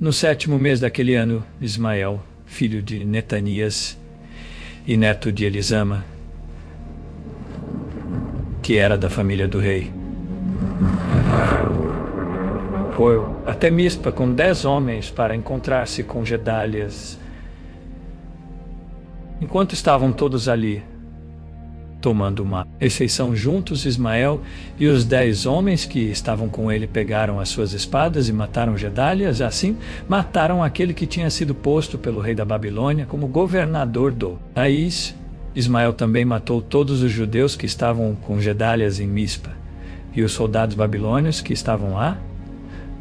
No 7º mês daquele ano, Ismael, filho de Netanias e neto de Elisama, que era da família do rei, foi até Mispa com 10 homens para encontrar-se com Gedalias. Enquanto estavam todos ali, tomando uma refeição juntos, Ismael e os 10 homens que estavam com ele pegaram as suas espadas e mataram Gedalias. Assim, mataram aquele que tinha sido posto pelo rei da Babilônia como governador do país. Ismael também matou todos os judeus que estavam com Gedalias em Mispa e os soldados babilônios que estavam lá.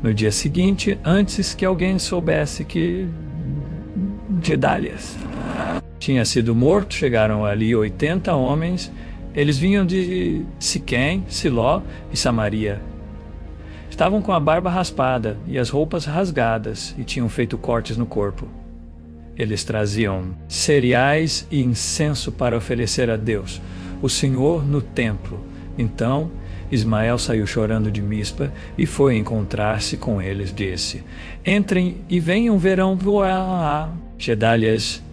No dia seguinte, antes que alguém soubesse que Gedalias tinha sido morto, chegaram ali 80 homens. Eles vinham de Siquém, Siló e Samaria. Estavam com a barba raspada e as roupas rasgadas e tinham feito cortes no corpo. Eles traziam cereais e incenso para oferecer a Deus, o Senhor, no templo. Então Ismael saiu chorando de Mispa e foi encontrar-se com eles. Disse: entrem e venham, verão Gedalias.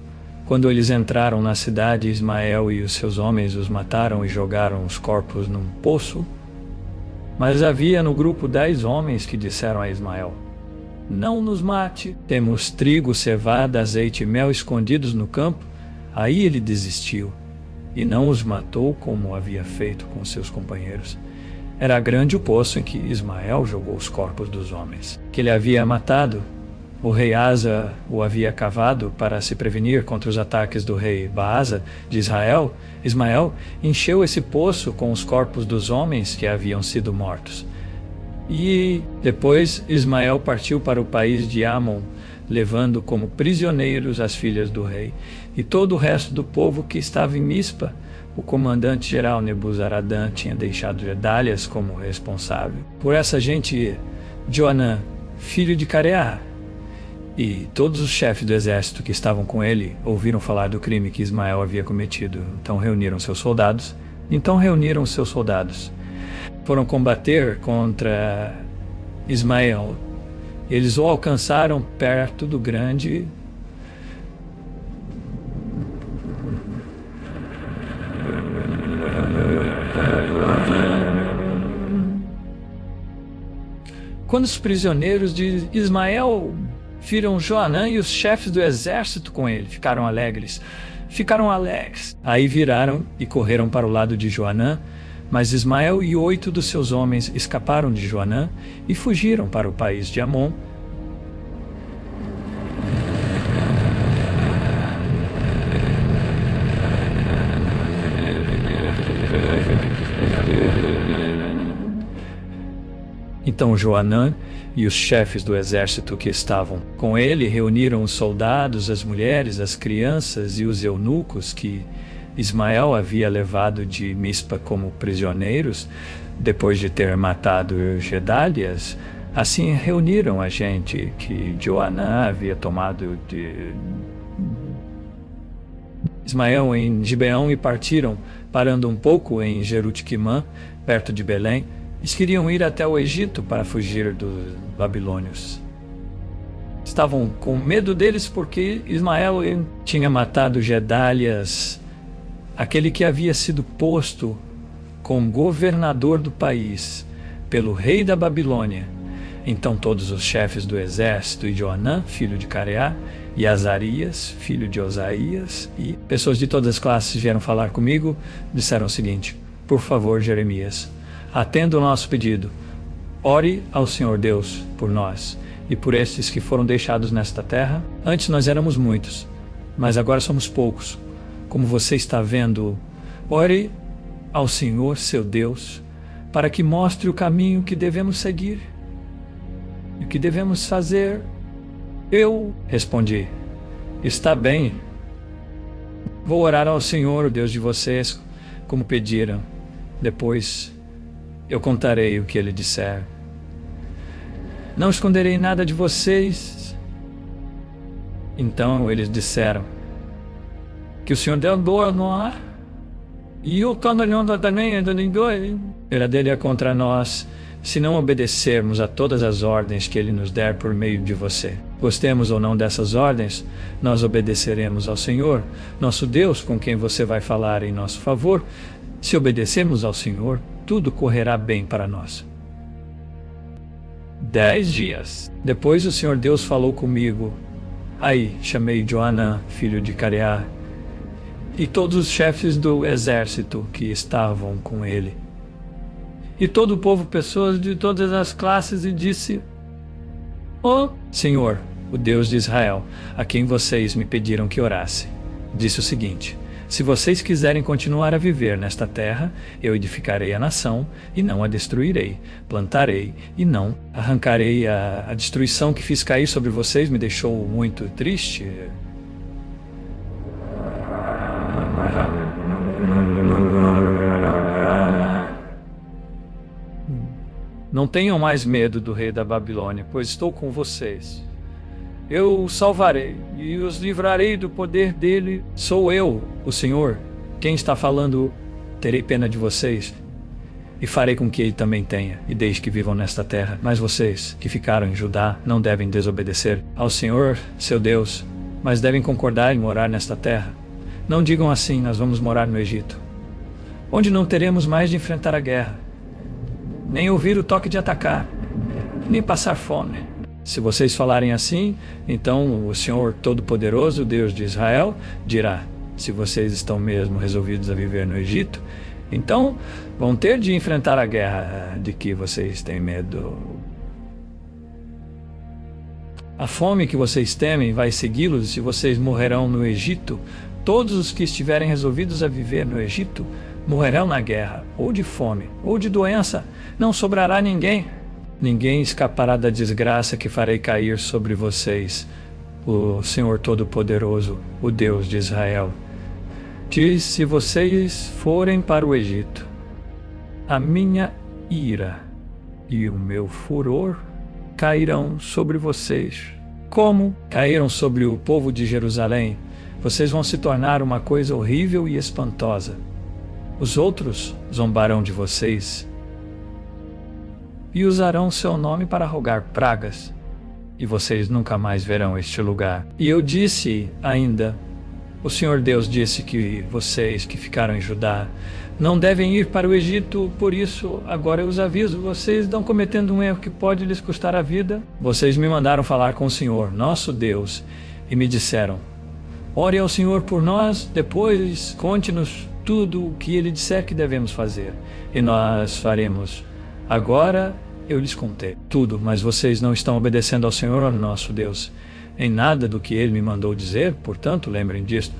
Quando eles entraram na cidade, Ismael e os seus homens os mataram e jogaram os corpos num poço. Mas havia no grupo 10 homens que disseram a Ismael: não nos mate, temos trigo, cevada, azeite e mel escondidos no campo. Aí ele desistiu e não os matou como havia feito com seus companheiros. Era grande o poço em que Ismael jogou os corpos dos homens que ele havia matado. O rei Asa o havia cavado para se prevenir contra os ataques do rei Baasa de Israel. Ismael encheu esse poço com os corpos dos homens que haviam sido mortos. E depois Ismael partiu para o país de Amon, levando como prisioneiros as filhas do rei e todo o resto do povo que estava em Mispa. O comandante-geral Nebuzaradã tinha deixado Gedalias como responsável. Por essa gente, Joanã, filho de Careá, e todos os chefes do exército que estavam com ele ouviram falar do crime que Ismael havia cometido. Então reuniram seus soldados. Foram combater contra Ismael. Eles o alcançaram perto do grande Quando os prisioneiros de Ismael viram Joanã e os chefes do exército com ele, ficaram alegres. Aí viraram e correram para o lado de Joanã, mas Ismael e 8 dos seus homens escaparam de Joanã e fugiram para o país de Amon. Então Joanã e os chefes do exército que estavam com ele reuniram os soldados, as mulheres, as crianças e os eunucos que Ismael havia levado de Mispa como prisioneiros, depois de ter matado Gedalias. Assim reuniram a gente que Joanã havia tomado de Ismael em Gibeão e partiram, parando um pouco em Jerutiquimã, perto de Belém. Eles queriam ir até o Egito para fugir dos babilônios. Estavam com medo deles porque Ismael tinha matado Gedalias, aquele que havia sido posto como governador do país pelo rei da Babilônia. Então todos os chefes do exército e Joanã, filho de Careá, e Azarias, filho de Osaías, e pessoas de todas as classes vieram falar comigo, disseram o seguinte: por favor, Jeremias, atenda o nosso pedido. Ore ao Senhor Deus por nós e por estes que foram deixados nesta terra. Antes nós éramos muitos, mas agora somos poucos. Como você está vendo, ore ao Senhor, seu Deus, para que mostre o caminho que devemos seguir e o que devemos fazer. Eu respondi: está bem. Vou orar ao Senhor, o Deus de vocês, como pediram. Depois eu contarei o que ele disser. Não esconderei nada de vocês. Então eles disseram: que o Senhor deu boa no ar. E o canalhão também era dele contra nós, se não obedecermos a todas as ordens que ele nos der por meio de você. Gostemos ou não dessas ordens, nós obedeceremos ao Senhor, nosso Deus, com quem você vai falar em nosso favor. Se obedecermos ao Senhor, tudo correrá bem para nós. 10 dias. Depois o Senhor Deus falou comigo. Aí chamei Joanã, filho de Careá, e todos os chefes do exército que estavam com ele, e todo o povo, pessoas de todas as classes, e disse: Ó Senhor, o Deus de Israel, a quem vocês me pediram que orasse, disse o seguinte: se vocês quiserem continuar a viver nesta terra, eu edificarei a nação e não a destruirei. Plantarei e não arrancarei. A destruição que fiz cair sobre vocês me deixou muito triste. Não tenham mais medo do rei da Babilônia, pois estou com vocês. Eu os salvarei e os livrarei do poder dele. Sou eu, o Senhor, quem está falando. Terei pena de vocês e farei com que ele também tenha, e deixe que vivam nesta terra. Mas vocês, que ficaram em Judá, não devem desobedecer ao Senhor, seu Deus, mas devem concordar em morar nesta terra. Não digam assim: nós vamos morar no Egito, onde não teremos mais de enfrentar a guerra, nem ouvir o toque de atacar, nem passar fome. Se vocês falarem assim, então o Senhor Todo-Poderoso, Deus de Israel, dirá: se vocês estão mesmo resolvidos a viver no Egito, então vão ter de enfrentar a guerra de que vocês têm medo. A fome que vocês temem vai segui-los e vocês morrerão no Egito. Todos os que estiverem resolvidos a viver no Egito morrerão na guerra, ou de fome, ou de doença. Não sobrará ninguém. Ninguém escapará da desgraça que farei cair sobre vocês. O Senhor Todo-Poderoso, o Deus de Israel, diz: se vocês forem para o Egito, a minha ira e o meu furor cairão sobre vocês, como caíram sobre o povo de Jerusalém. Vocês vão se tornar uma coisa horrível e espantosa. Os outros zombarão de vocês e usarão seu nome para rogar pragas, e vocês nunca mais verão este lugar. E eu disse ainda: o Senhor Deus disse que vocês que ficaram em Judá não devem ir para o Egito, por isso agora eu os aviso: vocês estão cometendo um erro que pode lhes custar a vida. Vocês me mandaram falar com o Senhor, nosso Deus, e me disseram: ore ao Senhor por nós, depois conte-nos tudo o que ele disser que devemos fazer, e nós faremos. Agora eu lhes contei tudo, mas vocês não estão obedecendo ao Senhor, nosso Deus, em nada do que ele me mandou dizer. Portanto, lembrem disto: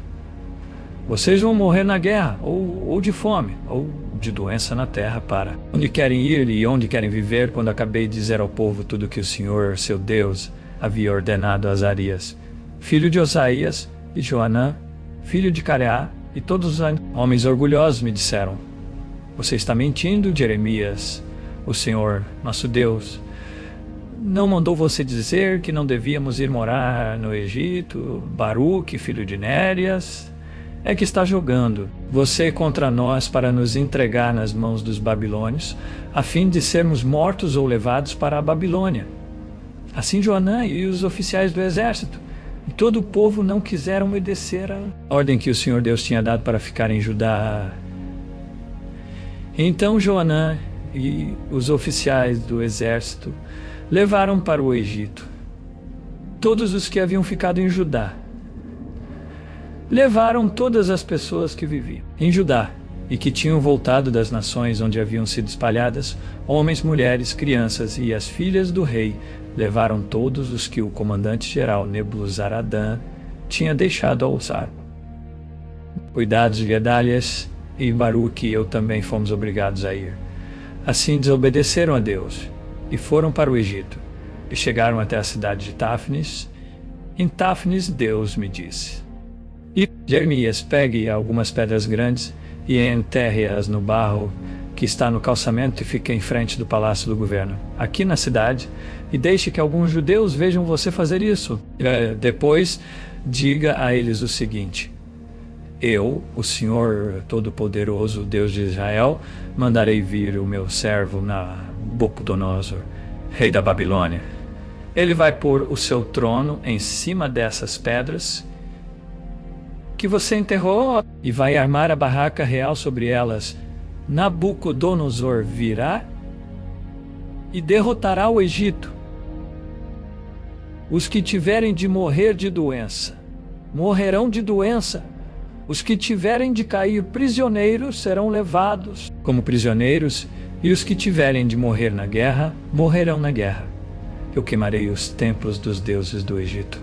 vocês vão morrer na guerra, ou de fome, ou de doença na terra. Para onde querem ir e onde querem viver, quando acabei de dizer ao povo tudo que o Senhor, seu Deus, havia ordenado a Azarias, filho de Osaías, e Joanã, filho de Careá, e todos os homens orgulhosos me disseram: você está mentindo, Jeremias. O Senhor, nosso Deus, não mandou você dizer que não devíamos ir morar no Egito? Baruque, filho de Nérias, é que está jogando você contra nós para nos entregar nas mãos dos babilônios, a fim de sermos mortos ou levados para a Babilônia. Assim Joanã e os oficiais do exército e todo o povo não quiseram obedecer a ordem que o Senhor Deus tinha dado para ficar em Judá. Então Joanã e os oficiais do exército levaram para o Egito todos os que haviam ficado em Judá. Levaram todas as pessoas que viviam em Judá e que tinham voltado das nações onde haviam sido espalhadas, homens, mulheres, crianças e as filhas do rei. Levaram todos os que o comandante-geral Nebuzaradã tinha deixado ao usar. Cuidados de Gedalias e Baruque e eu também fomos obrigados a ir. Assim desobedeceram a Deus e foram para o Egito, e chegaram até a cidade de Táfnis. Em Táfnis Deus me disse: e Jeremias, pegue algumas pedras grandes e enterre-as no barro que está no calçamento e fique em frente do palácio do governo, aqui na cidade, e deixe que alguns judeus vejam você fazer isso. Depois diga a eles o seguinte: eu, o Senhor Todo-Poderoso, Deus de Israel, mandarei vir o meu servo Nabucodonosor, rei da Babilônia, Ele vai pôr o seu trono em cima dessas pedras que você enterrou e vai armar a barraca real sobre elas. Nabucodonosor virá e derrotará o Egito. Os que tiverem de morrer de doença, morrerão de doença. Os que tiverem de cair prisioneiros serão levados como prisioneiros, e os que tiverem de morrer na guerra, morrerão na guerra. Eu queimarei os templos dos deuses do Egito.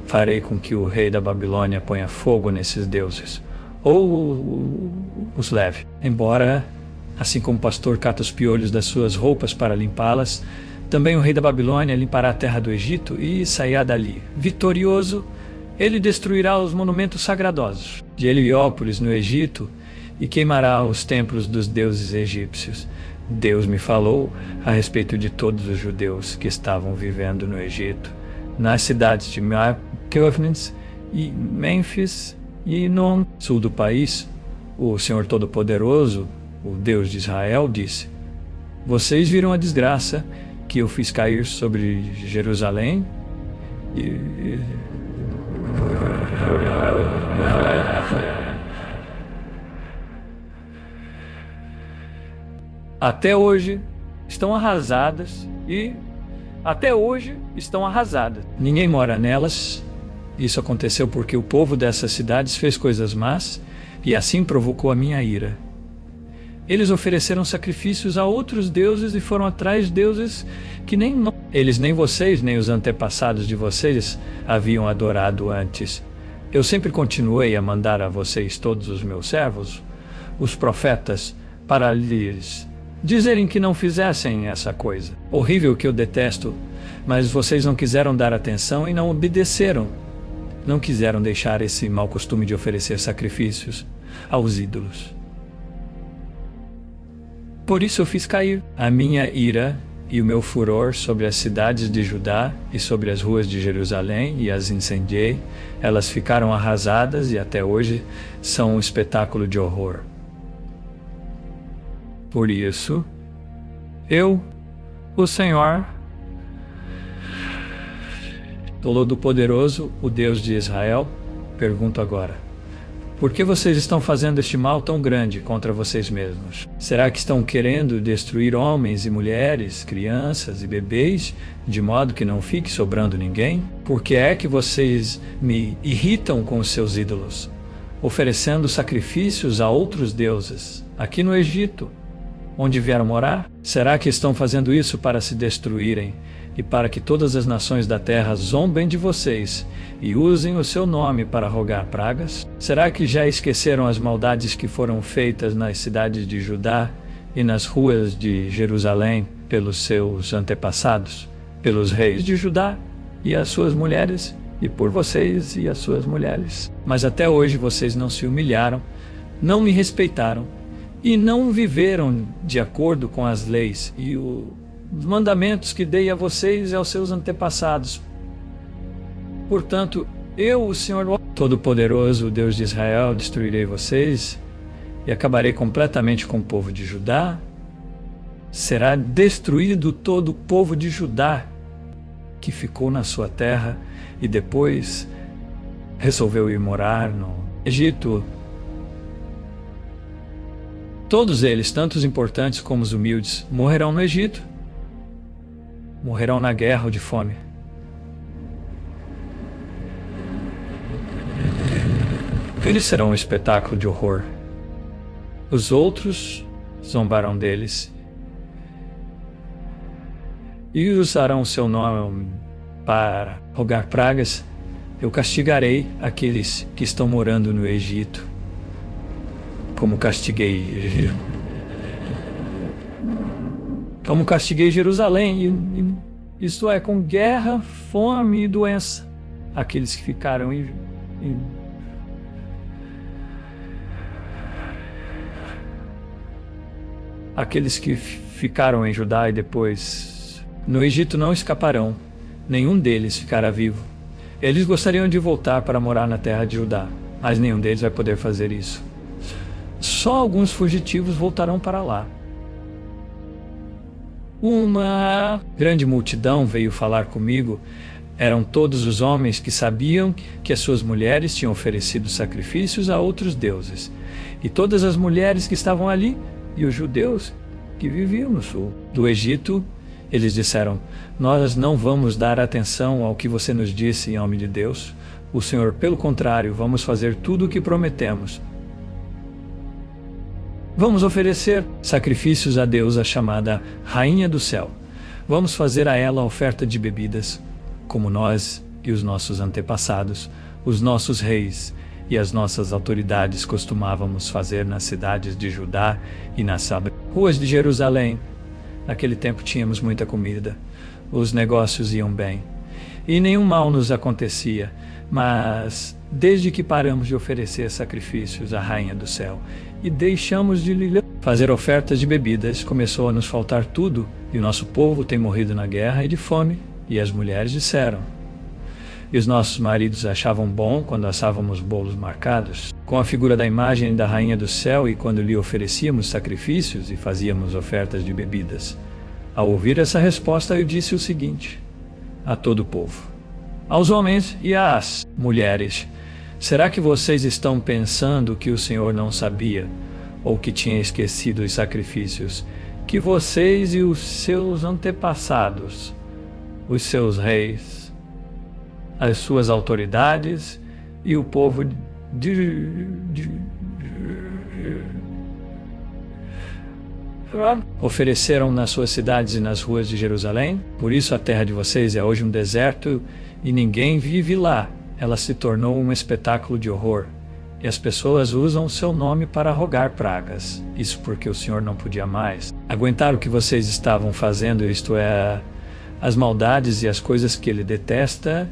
Farei com que o rei da Babilônia ponha fogo nesses deuses, ou os leve. Embora, assim como o pastor cata os piolhos das suas roupas para limpá-las, também o rei da Babilônia limpará a terra do Egito e sairá dali. Vitorioso, ele destruirá os monumentos sagradosos de Heliópolis, no Egito, e queimará os templos dos deuses egípcios. Deus me falou a respeito de todos os judeus que estavam vivendo no Egito, nas cidades de Melquíades e Mênfis e no sul do país. O Senhor Todo-Poderoso, o Deus de Israel, disse: vocês viram a desgraça que eu fiz cair sobre Jerusalém até hoje estão arrasadas e até hoje estão arrasadas. Ninguém mora nelas. Isso aconteceu porque o povo dessas cidades fez coisas más e assim provocou a minha ira. Eles ofereceram sacrifícios a outros deuses e foram atrás de deuses que eles, nem vocês, nem os antepassados de vocês haviam adorado antes. Eu sempre continuei a mandar a vocês todos os meus servos, os profetas, para lhes dizerem que não fizessem essa coisa horrível que eu detesto, mas vocês não quiseram dar atenção e não obedeceram. Não quiseram deixar esse mau costume de oferecer sacrifícios aos ídolos. Por isso eu fiz cair a minha ira e o meu furor sobre as cidades de Judá e sobre as ruas de Jerusalém e as incendiei. Elas ficaram arrasadas e até hoje são um espetáculo de horror. Por isso, eu, o Senhor, Todo-Poderoso, o Deus de Israel, pergunto agora: por que vocês estão fazendo este mal tão grande contra vocês mesmos? Será que estão querendo destruir homens e mulheres, crianças e bebês, de modo que não fique sobrando ninguém? Por que é que vocês me irritam com os seus ídolos, oferecendo sacrifícios a outros deuses, aqui no Egito, onde vieram morar? Será que estão fazendo isso para se destruírem e para que todas as nações da terra zombem de vocês e usem o seu nome para rogar pragas? Será que já esqueceram as maldades que foram feitas nas cidades de Judá e nas ruas de Jerusalém pelos seus antepassados, pelos reis de Judá e as suas mulheres, e por vocês e as suas mulheres? Mas até hoje vocês não se humilharam, não me respeitaram e não viveram de acordo com as leis e os mandamentos que dei a vocês e aos seus antepassados. Portanto, eu, o Senhor Todo-Poderoso, o Deus de Israel, destruirei vocês e acabarei completamente com o povo de Judá. Será destruído todo o povo de Judá que ficou na sua terra e depois resolveu ir morar no Egito. Todos eles, tanto os importantes como os humildes, morrerão no Egito. Morrerão na guerra ou de fome. Eles serão um espetáculo de horror. Os outros zombarão deles e usarão o seu nome para rogar pragas. Eu castigarei aqueles que estão morando no Egito, como castiguei Jerusalém, isto é, com guerra, fome e doença. Aqueles que ficaram em Judá e depois no Egito não escaparão, nenhum deles ficará vivo. Eles gostariam de voltar para morar na terra de Judá, mas nenhum deles vai poder fazer isso. Só alguns fugitivos voltarão para lá. Uma grande multidão veio falar comigo. Eram todos os homens que sabiam que as suas mulheres tinham oferecido sacrifícios a outros deuses, e todas as mulheres que estavam ali, e os judeus que viviam no sul do Egito. Eles disseram: nós não vamos dar atenção ao que você nos disse em nome de Deus. O Senhor, pelo contrário, vamos fazer tudo o que prometemos. Vamos oferecer sacrifícios à deusa chamada Rainha do Céu. Vamos fazer a ela oferta de bebidas, como nós e os nossos antepassados, os nossos reis e as nossas autoridades costumávamos fazer nas cidades de Judá e nas ruas de Jerusalém. Naquele tempo tínhamos muita comida, os negócios iam bem, e nenhum mal nos acontecia. Mas, desde que paramos de oferecer sacrifícios à Rainha do Céu e deixamos de lhe fazer ofertas de bebidas, começou a nos faltar tudo, e o nosso povo tem morrido na guerra e de fome. E as mulheres disseram. E os nossos maridos achavam bom quando assávamos bolos marcados com a figura da imagem da Rainha do Céu, e quando lhe oferecíamos sacrifícios e fazíamos ofertas de bebidas. Ao ouvir essa resposta, eu disse o seguinte a todo o povo: aos homens e às mulheres, será que vocês estão pensando que o Senhor não sabia, ou que tinha esquecido os sacrifícios que vocês e os seus antepassados, os seus reis, as suas autoridades e o povo ofereceram nas suas cidades e nas ruas de Jerusalém? Por isso a terra de vocês é hoje um deserto e ninguém vive lá. Ela se tornou um espetáculo de horror, e as pessoas usam o seu nome para rogar pragas. Isso porque o Senhor não podia mais aguentar o que vocês estavam fazendo, isto é, as maldades e as coisas que ele detesta.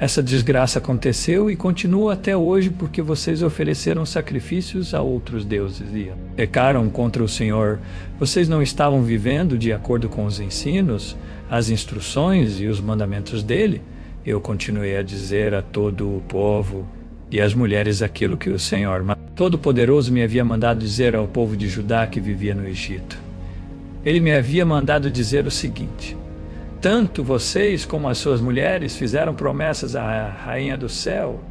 Essa desgraça aconteceu e continua até hoje porque vocês ofereceram sacrifícios a outros deuses e pecaram contra o Senhor. Vocês não estavam vivendo de acordo com os ensinos, as instruções e os mandamentos dele. Eu continuei a dizer a todo o povo e às mulheres aquilo que o Senhor Todo-Poderoso me havia mandado dizer ao povo de Judá que vivia no Egito. Ele me havia mandado dizer o seguinte: tanto vocês como as suas mulheres fizeram promessas à Rainha do Céu.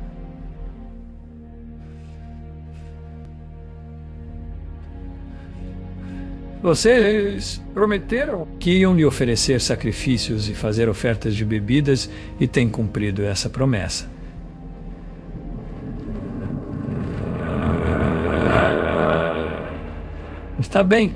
Vocês prometeram que iam lhe oferecer sacrifícios e fazer ofertas de bebidas, e têm cumprido essa promessa. Está bem.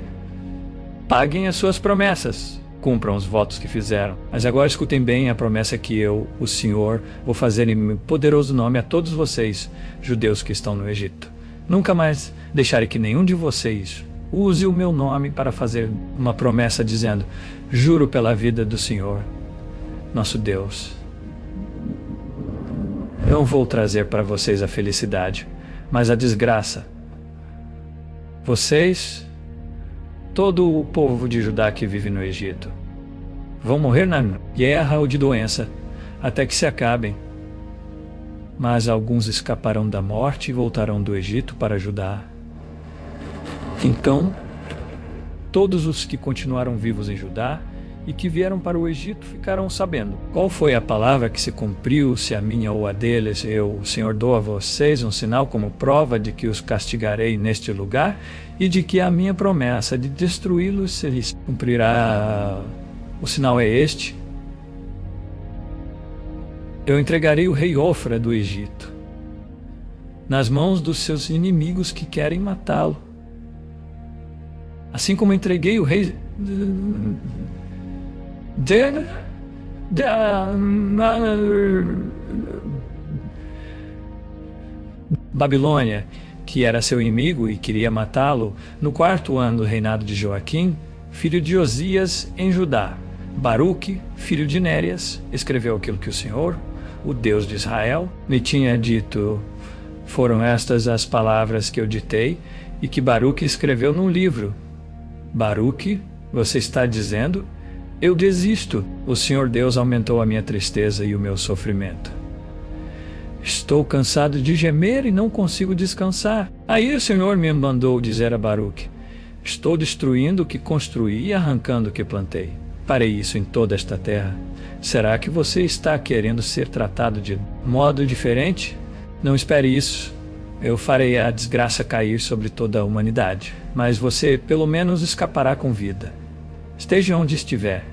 Paguem as suas promessas. Cumpram os votos que fizeram. Mas agora escutem bem a promessa que eu, o Senhor, vou fazer em meu poderoso nome a todos vocês, judeus que estão no Egito. Nunca mais deixarei que nenhum de vocês use o meu nome para fazer uma promessa dizendo: juro pela vida do Senhor, nosso Deus, não vou trazer para vocês a felicidade, mas a desgraça. Vocês, todo o povo de Judá que vive no Egito, vão morrer na guerra ou de doença, até que se acabem. Mas alguns escaparão da morte e voltarão do Egito para Judá. Então, todos os que continuaram vivos em Judá e que vieram para o Egito ficarão sabendo qual foi a palavra que se cumpriu, se a minha ou a deles. Eu, o Senhor, dou a vocês um sinal como prova de que os castigarei neste lugar e de que a minha promessa de destruí-los se cumprirá. O sinal é este: eu entregarei o rei Ofra do Egito nas mãos dos seus inimigos que querem matá-lo, assim como entreguei o rei Babilônia, que era seu inimigo e queria matá-lo, no 4º ano do reinado de Joaquim, filho de Josias, em Judá. Baruque, filho de Nérias, escreveu aquilo que o Senhor, o Deus de Israel, me tinha dito. Foram estas as palavras que eu ditei e que Baruque escreveu num livro. Baruque, você está dizendo: eu desisto. O Senhor Deus aumentou a minha tristeza e o meu sofrimento. Estou cansado de gemer e não consigo descansar. Aí o Senhor me mandou dizer a Baruque: Estou destruindo o que construí e arrancando o que plantei. Farei isso em toda esta terra. Será que você está querendo ser tratado de modo diferente? Não espere isso. Eu farei a desgraça cair sobre toda a humanidade, mas você pelo menos escapará com vida. Esteja onde estiver.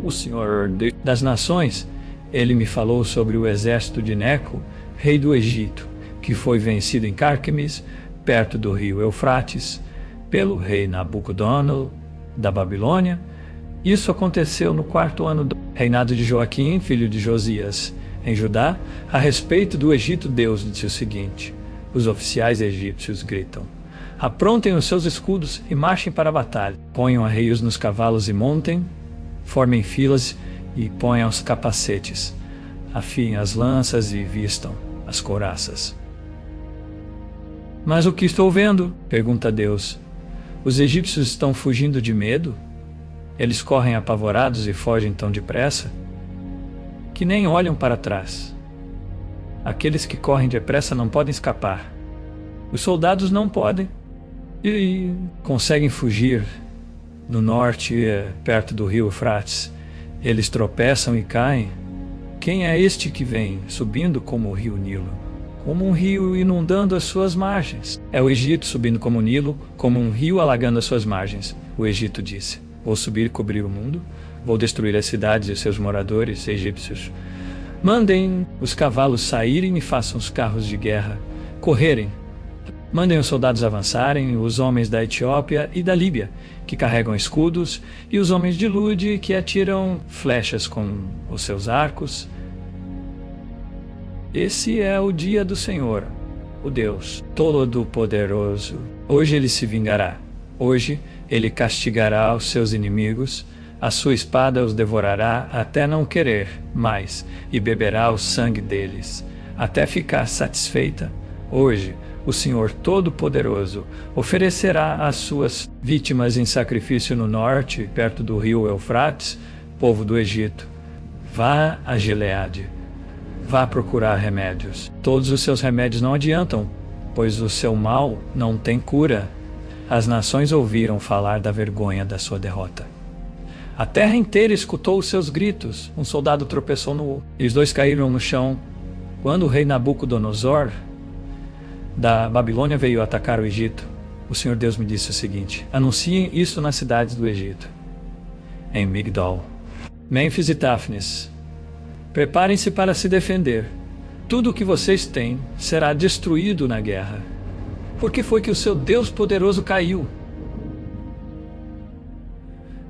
O Senhor das Nações, ele me falou sobre o exército de Neco, rei do Egito, que foi vencido em Cárquemes, perto do rio Eufrates, pelo rei Nabucodonosor da Babilônia. Isso aconteceu no 4º ano do reinado de Joaquim, filho de Josias, em Judá. A respeito do Egito, Deus disse o seguinte: os oficiais egípcios gritam: aprontem os seus escudos e marchem para a batalha. Ponham arreios nos cavalos e montem, formem filas e ponham os capacetes. Afiem as lanças e vistam as couraças. Mas o que estou vendo? Pergunta Deus. Os egípcios estão fugindo de medo? Eles correm apavorados e fogem tão depressa que nem olham para trás. Aqueles que correm depressa não podem escapar. Os soldados não podem e conseguem fugir no norte, perto do rio Eufrates. Eles tropeçam e caem. Quem é este que vem subindo como o rio Nilo, como um rio inundando as suas margens? É o Egito subindo como o Nilo, como um rio alagando as suas margens. O Egito disse: vou subir e cobrir o mundo, vou destruir as cidades e seus moradores egípcios. Mandem os cavalos saírem e façam os carros de guerra correrem. Mandem os soldados avançarem, os homens da Etiópia e da Líbia, que carregam escudos, e os homens de Lude, que atiram flechas com os seus arcos. Esse é o dia do Senhor, o Deus Todo-Poderoso. Hoje ele se vingará. Hoje ele castigará os seus inimigos. A sua espada os devorará até não querer mais, e beberá o sangue deles, até ficar satisfeita. Hoje o Senhor Todo-Poderoso oferecerá as suas vítimas em sacrifício no norte, perto do rio Eufrates, povo do Egito. Vá a Gileade. Vá procurar remédios. Todos os seus remédios não adiantam, pois o seu mal não tem cura. As nações ouviram falar da vergonha da sua derrota. A terra inteira escutou os seus gritos. Um soldado tropeçou no... e os dois caíram no chão. Quando o rei Nabucodonosor da Babilônia veio atacar o Egito, o Senhor Deus me disse o seguinte: anunciem isso nas cidades do Egito. Em Migdol, Mênfis e Táfnis, preparem-se para se defender. Tudo o que vocês têm será destruído na guerra. Por que foi que o seu Deus poderoso caiu?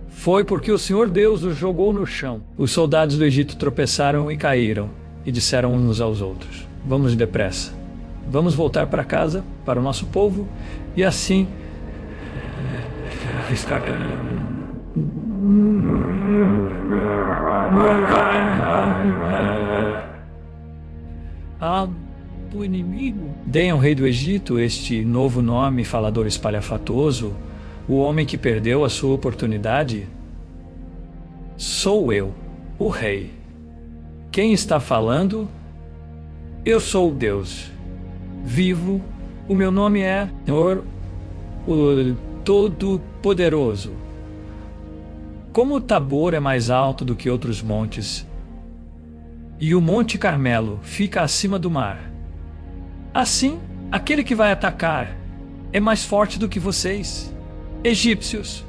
Foi porque o Senhor Deus os jogou no chão. Os soldados do Egito tropeçaram e caíram, e disseram uns aos outros: vamos depressa. Vamos voltar para casa, para o nosso povo, e assim do inimigo. Deem ao rei do Egito este novo nome, falador espalhafatoso, o homem que perdeu a sua oportunidade. Sou eu, o rei. Quem está falando? Eu sou o Deus vivo. O meu nome é Senhor, o Todo-Poderoso. Como o Tabor é mais alto do que outros montes, e o Monte Carmelo fica acima do mar, assim, aquele que vai atacar é mais forte do que vocês, egípcios.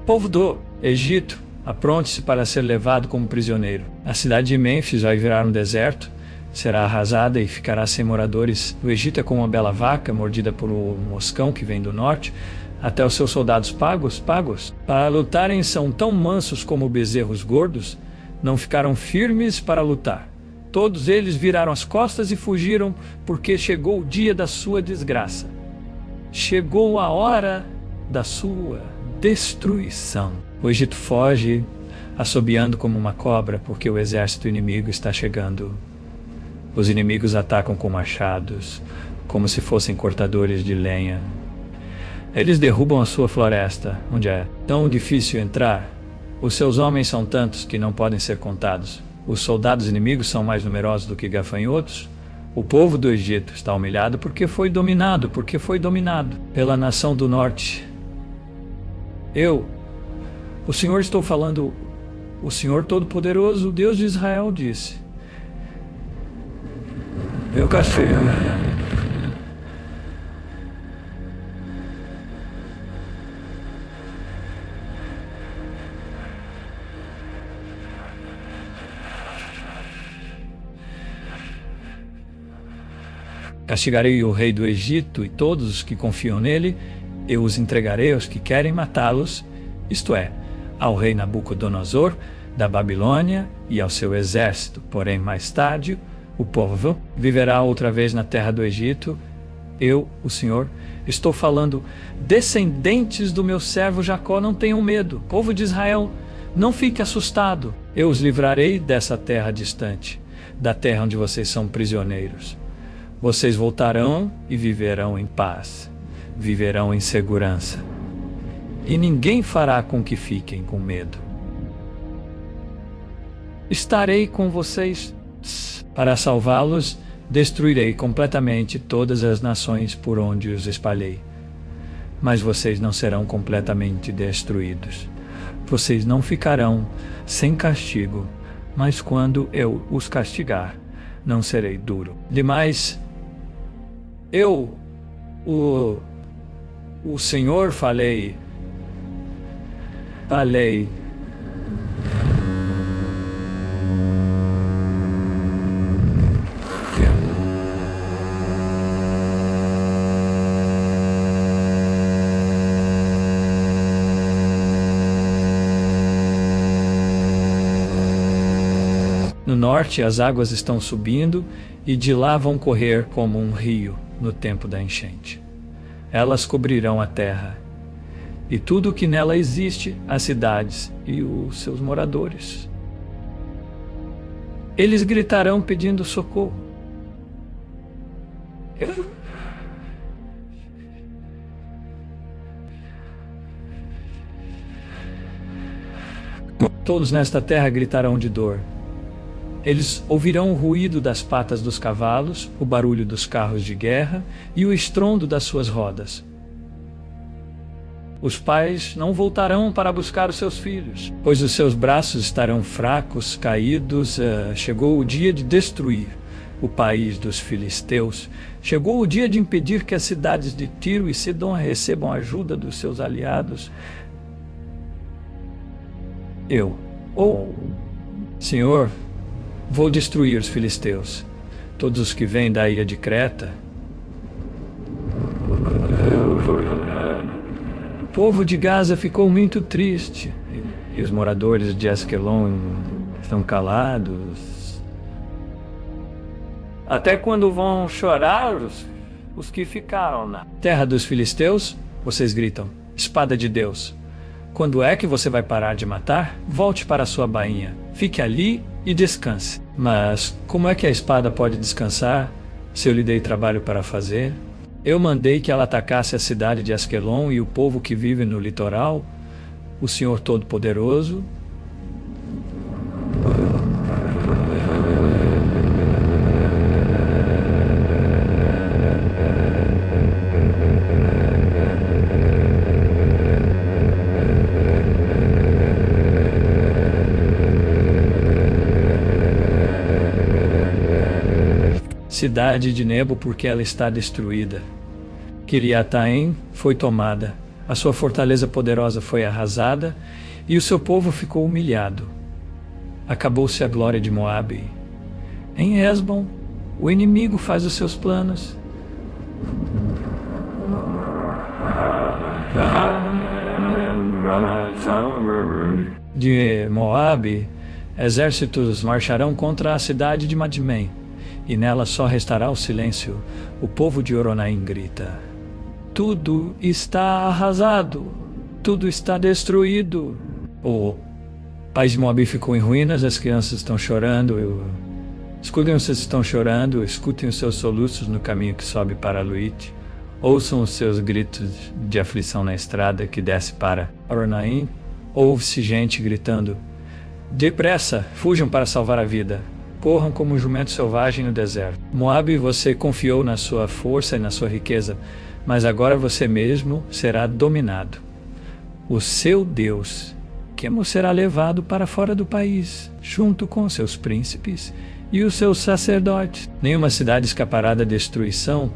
Povo do Egito, apronte-se para ser levado como prisioneiro. A cidade de Mênfis vai virar um deserto, será arrasada e ficará sem moradores. O Egito é como uma bela vaca mordida por um moscão que vem do norte. Até os seus soldados pagos, para lutarem são tão mansos como bezerros gordos. Não ficaram firmes para lutar. Todos eles viraram as costas e fugiram, porque chegou o dia da sua desgraça. Chegou a hora da sua destruição. O Egito foge, assobiando como uma cobra, porque o exército inimigo está chegando. Os inimigos atacam com machados, como se fossem cortadores de lenha. Eles derrubam a sua floresta, onde é tão difícil entrar. Os seus homens são tantos que não podem ser contados. Os soldados inimigos são mais numerosos do que gafanhotos. O povo do Egito está humilhado porque foi dominado pela nação do norte. O Senhor, estou falando, o Senhor Todo-Poderoso, o Deus de Israel, disse: eu castigo. Castigarei o rei do Egito e todos os que confiam nele. Eu os entregarei aos que querem matá-los, isto é, ao rei Nabucodonosor da Babilônia e ao seu exército. Porém, mais tarde, o povo viverá outra vez na terra do Egito. Eu, o Senhor, estou falando. Descendentes do meu servo Jacó, não tenham medo. Povo de Israel, não fique assustado. Eu os livrarei dessa terra distante, da terra onde vocês são prisioneiros. Vocês voltarão e viverão em paz, viverão em segurança. E ninguém fará com que fiquem com medo. Estarei com vocês para salvá-los. Destruirei completamente todas as nações por onde os espalhei. Mas vocês não serão completamente destruídos. Vocês não ficarão sem castigo, mas quando eu os castigar, não serei duro demais. O Senhor, falei. No norte as águas estão subindo e de lá vão correr como um rio no tempo da enchente. Elas cobrirão a terra e tudo o que nela existe, as cidades e os seus moradores. Eles gritarão pedindo socorro. Todos nesta terra gritarão de dor. Eles ouvirão o ruído das patas dos cavalos, o barulho dos carros de guerra e o estrondo das suas rodas. Os pais não voltarão para buscar os seus filhos, pois os seus braços estarão fracos, caídos. Chegou o dia de destruir o país dos filisteus. Chegou o dia de impedir que as cidades de Tiro e Sidom recebam ajuda dos seus aliados. Senhor, vou destruir os filisteus, todos os que vêm da ilha de Creta. O povo de Gaza ficou muito triste, e os moradores de Asquelon estão calados. Até quando vão chorar os que ficaram na terra dos filisteus? Vocês gritam: espada de Deus! Quando é que você vai parar de matar? Volte para a sua bainha, fique ali e descanse. Mas como é que a espada pode descansar se eu lhe dei trabalho para fazer? Eu mandei que ela atacasse a cidade de Asquelon e o povo que vive no litoral. O Senhor Todo-Poderoso cidade de Nebo, porque ela está destruída. Kiriataim foi tomada, a sua fortaleza poderosa foi arrasada, e o seu povo ficou humilhado. Acabou-se a glória de Moabe. Em Hesbon, o inimigo faz os seus planos. De Moabe, exércitos marcharão contra a cidade de Madmém, e nela só restará o silêncio. O povo de Oronaim grita: tudo está arrasado, tudo está destruído. O país de Moabe ficou em ruínas, as crianças estão chorando. Escutem, vocês estão chorando, escutem os seus soluços no caminho que sobe para Luite. Ouçam os seus gritos de aflição na estrada que desce para Horonaim. Ouve-se gente gritando: depressa, fujam para salvar a vida. Corram como um jumento selvagem no deserto. Moabe, você confiou na sua força e na sua riqueza, mas agora você mesmo será dominado. O seu Deus, Quemos, será levado para fora do país, junto com seus príncipes e os seus sacerdotes. Nenhuma cidade escapará da destruição.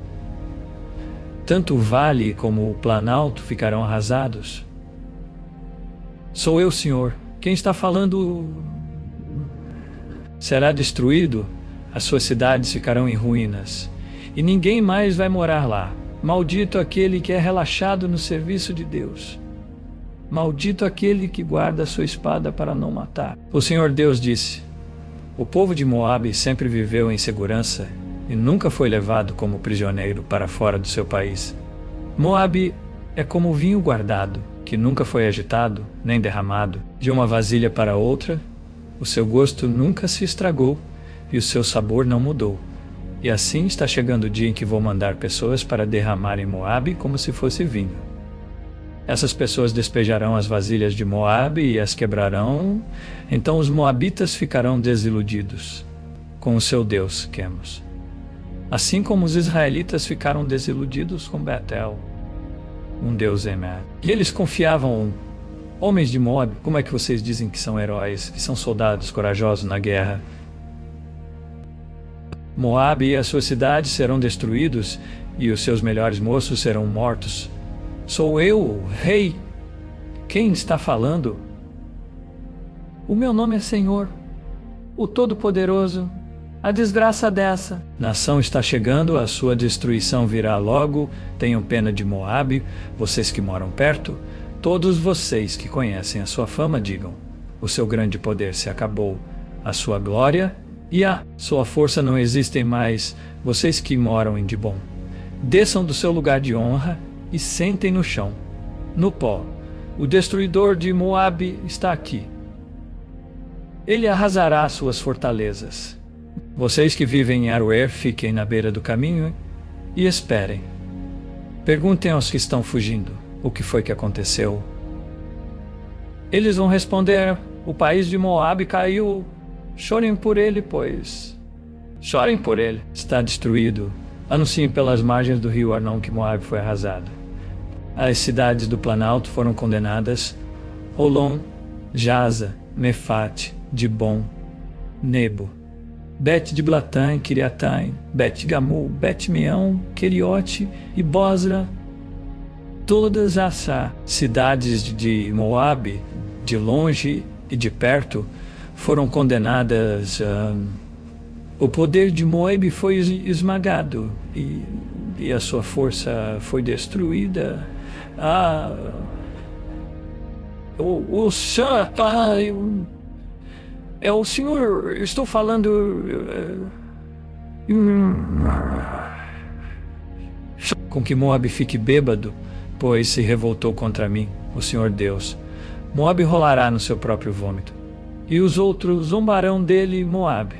Tanto o vale como o planalto ficarão arrasados. Sou eu, Senhor. Quem está falando será destruído. As suas cidades ficarão em ruínas, e ninguém mais vai morar lá. Maldito aquele que é relaxado no serviço de Deus. Maldito aquele que guarda a sua espada para não matar. O Senhor Deus disse: o povo de Moabe sempre viveu em segurança e nunca foi levado como prisioneiro para fora do seu país. Moabe é como vinho guardado, que nunca foi agitado nem derramado de uma vasilha para outra. O seu gosto nunca se estragou e o seu sabor não mudou. E assim está chegando o dia em que vou mandar pessoas para derramar em Moabe como se fosse vinho. Essas pessoas despejarão as vasilhas de Moabe e as quebrarão. Então os moabitas ficarão desiludidos com o seu Deus, Quemos. Assim como os israelitas ficaram desiludidos com Betel, um deus Emer. E eles confiavam: homens de Moabe, como é que vocês dizem que são heróis, que são soldados corajosos na guerra? Moabe e as suas cidades serão destruídos e os seus melhores moços serão mortos. Sou eu, o rei. Quem está falando? O meu nome é Senhor, o Todo-Poderoso. A desgraça dessa nação está chegando, a sua destruição virá logo. Tenham pena de Moabe, vocês que moram perto. Todos vocês que conhecem a sua fama, digam: o seu grande poder se acabou, a sua glória e a sua força não existem mais. Vocês que moram em Dibom, desçam do seu lugar de honra e sentem no chão, no pó. O destruidor de Moabe está aqui. Ele arrasará suas fortalezas. Vocês que vivem em Aroer, fiquem na beira do caminho e esperem. Perguntem aos que estão fugindo o que foi que aconteceu. Eles vão responder: o país de Moabe caiu. Chorem por ele, pois. Chorem por ele. Está destruído. Anunciem pelas margens do rio Arnon que Moabe foi arrasado. As cidades do Planalto foram condenadas: Holom, Jaza, Mefate, Dibom, Nebo, Bet-Diblatã, Kiriataim, Bet-Gamul, Bet-Meão, Queriote e Bosra. Todas as cidades de Moabe, de longe e de perto, foram condenadas. O poder de Moabe foi esmagado e a sua força foi destruída. O senhor, estou falando. Com que Moabe fique bêbado, pois se revoltou contra mim, o Senhor Deus. Moabe rolará no seu próprio vômito, e os outros zombarão dele, Moabe.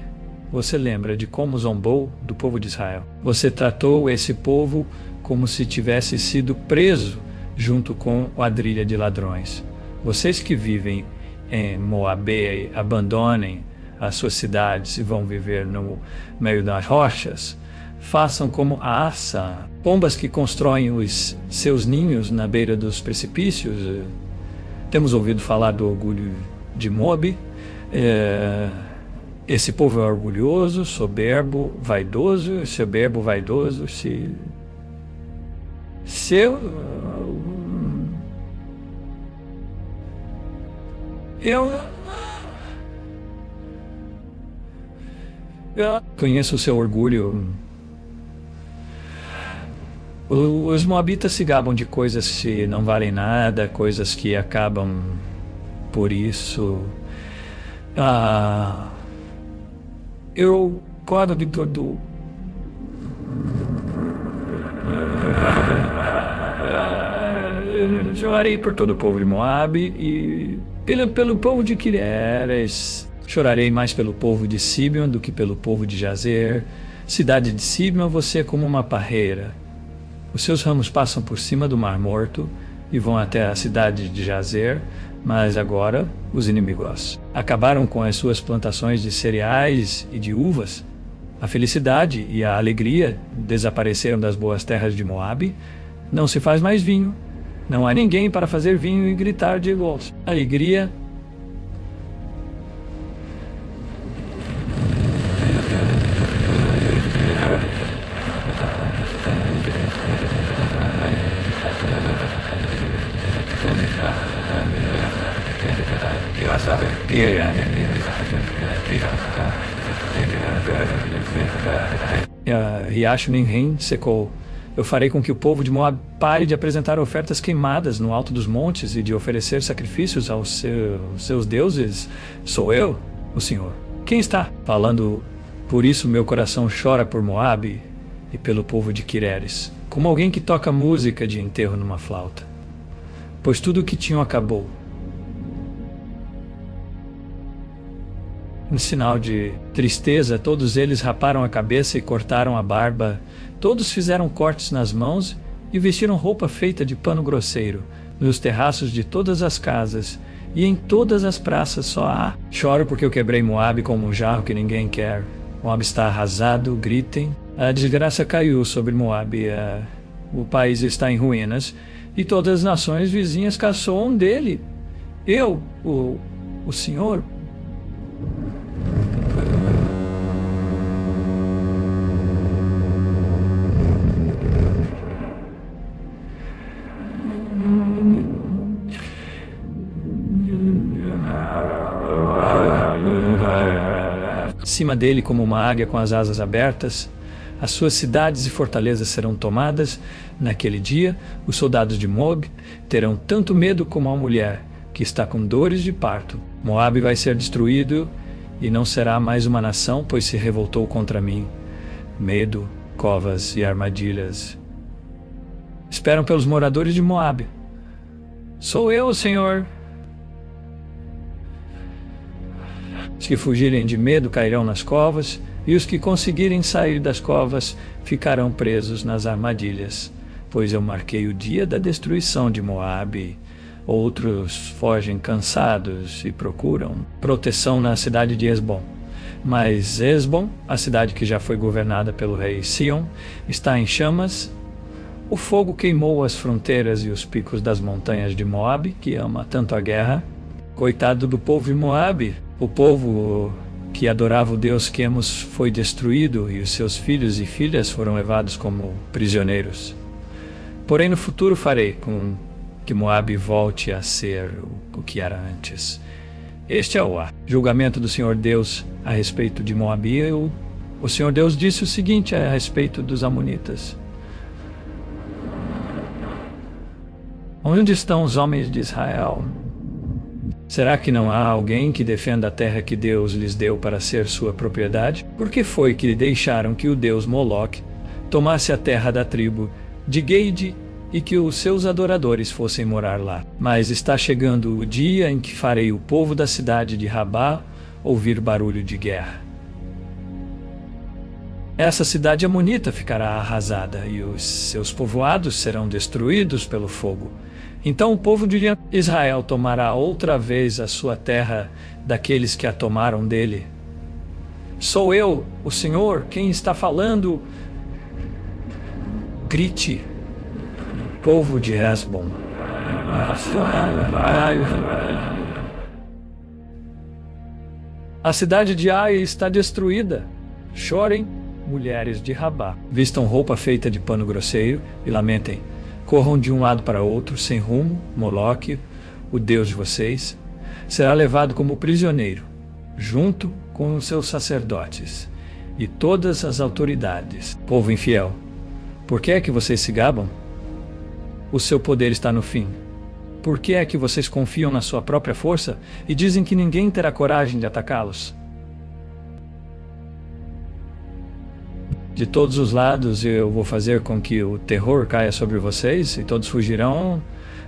Você lembra de como zombou do povo de Israel? Você tratou esse povo como se tivesse sido preso junto com quadrilha de ladrões. Vocês que vivem em Moabe, abandonem as suas cidades e vão viver no meio das rochas. Façam como a Assa, pombas que constroem os seus ninhos na beira dos precipícios. Temos ouvido falar do orgulho de Moabe. Esse povo é orgulhoso, soberbo, vaidoso. Eu conheço o seu orgulho. Os moabitas se gabam de coisas que não valem nada, coisas que acabam por isso. Eu gosto de tudo. Chorarei por todo o povo de Moabe e pelo povo de Quireres. Chorarei mais pelo povo de Simeon do que pelo povo de Jazer. Cidade de Simeon, você é como uma parreira. Os seus ramos passam por cima do Mar Morto e vão até a cidade de Jazer, mas agora os inimigos acabaram com as suas plantações de cereais e de uvas. A felicidade e a alegria desapareceram das boas terras de Moabe. Não se faz mais vinho. Não há ninguém para fazer vinho e gritar de gols. Alegria. Riacho Nimrim secou. Eu farei com que o povo de Moab pare de apresentar ofertas queimadas no alto dos montes e de oferecer sacrifícios aos seus deuses. Sou eu, o Senhor. Quem está falando? Por isso meu coração chora por Moab e pelo povo de Quireres, como alguém que toca música de enterro numa flauta. Pois tudo o que tinham acabou. Em sinal de tristeza, todos eles raparam a cabeça e cortaram a barba. Todos fizeram cortes nas mãos e vestiram roupa feita de pano grosseiro. Nos terraços de todas as casas e em todas as praças só há. Choro porque eu quebrei Moabe como um jarro que ninguém quer. Moabe está arrasado, gritem. A desgraça caiu sobre Moabe. O país está em ruínas e todas as nações vizinhas caçoam dele. Eu, o Senhor... Acima dele como uma águia com as asas abertas, as suas cidades e fortalezas serão tomadas. Naquele dia, os soldados de Moab terão tanto medo como a mulher que está com dores de parto. Moab vai ser destruído e não será mais uma nação, pois se revoltou contra mim. Medo, covas e armadilhas esperam pelos moradores de Moab. Sou eu, Senhor. Os que fugirem de medo cairão nas covas, e os que conseguirem sair das covas ficarão presos nas armadilhas. Pois eu marquei o dia da destruição de Moabe. Outros fogem cansados e procuram proteção na cidade de Esbom. Mas Esbom, a cidade que já foi governada pelo rei Sion, está em chamas. O fogo queimou as fronteiras e os picos das montanhas de Moabe, que ama tanto a guerra. Coitado do povo de Moabe, o povo que adorava o deus Quemos foi destruído e os seus filhos e filhas foram levados como prisioneiros. Porém, no futuro farei com que Moabe volte a ser o que era antes. Este é o julgamento do Senhor Deus a respeito de Moabe. O Senhor Deus disse o seguinte a respeito dos amonitas: onde estão os homens de Israel? Será que não há alguém que defenda a terra que Deus lhes deu para ser sua propriedade? Por que foi que deixaram que o deus Moloque tomasse a terra da tribo de Gade e que os seus adoradores fossem morar lá? Mas está chegando o dia em que farei o povo da cidade de Rabá ouvir barulho de guerra. Essa cidade amonita ficará arrasada e os seus povoados serão destruídos pelo fogo. Então o povo de Israel tomará outra vez a sua terra daqueles que a tomaram dele. Sou eu, o Senhor, quem está falando. Grite, povo de Esbom. A cidade de Ai está destruída. Chorem, mulheres de Rabá. Vistam roupa feita de pano grosseiro e lamentem. Corram de um lado para outro, sem rumo. Moloque, o deus de vocês, será levado como prisioneiro, junto com os seus sacerdotes e todas as autoridades. Povo infiel, por que é que vocês se gabam? O seu poder está no fim. Por que é que vocês confiam na sua própria força e dizem que ninguém terá coragem de atacá-los? De todos os lados eu vou fazer com que o terror caia sobre vocês e todos fugirão,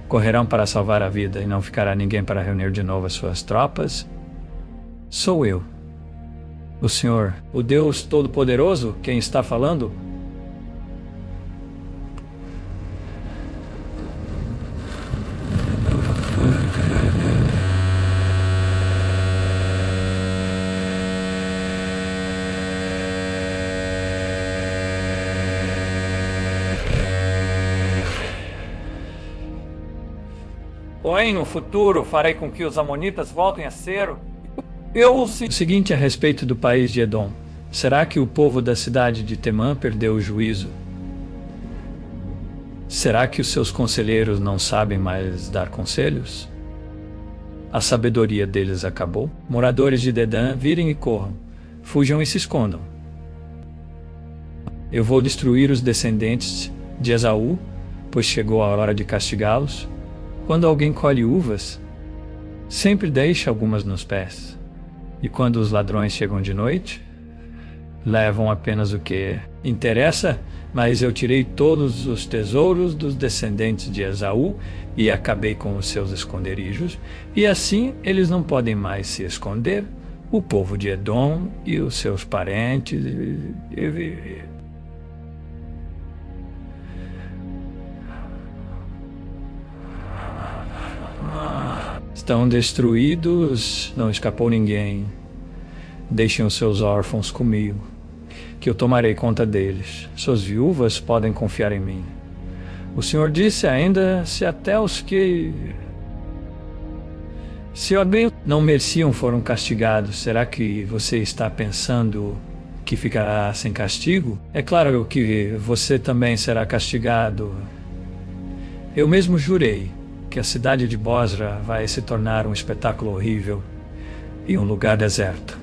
correrão para salvar a vida e não ficará ninguém para reunir de novo as suas tropas. Sou eu, o Senhor, o Deus Todo-Poderoso, quem está falando. Porém, no futuro, farei com que os amonitas voltem a ser... O seguinte a respeito do país de Edom. Será que o povo da cidade de Temã perdeu o juízo? Será que os seus conselheiros não sabem mais dar conselhos? A sabedoria deles acabou? Moradores de Dedã, virem e corram. Fujam e se escondam. Eu vou destruir os descendentes de Esaú, pois chegou a hora de castigá-los. Quando alguém colhe uvas, sempre deixa algumas nos pés. E quando os ladrões chegam de noite, levam apenas o que interessa, mas eu tirei todos os tesouros dos descendentes de Esaú e acabei com os seus esconderijos, e assim eles não podem mais se esconder, o povo de Edom e os seus parentes. Estão destruídos, não escapou ninguém. Deixem os seus órfãos comigo, que eu tomarei conta deles. Suas viúvas podem confiar em mim. O Senhor disse ainda, se até os que se odeiam não mereciam foram castigados, será que você está pensando que ficará sem castigo? É claro que você também será castigado. Eu mesmo jurei que a cidade de Bosra vai se tornar um espetáculo horrível e um lugar deserto.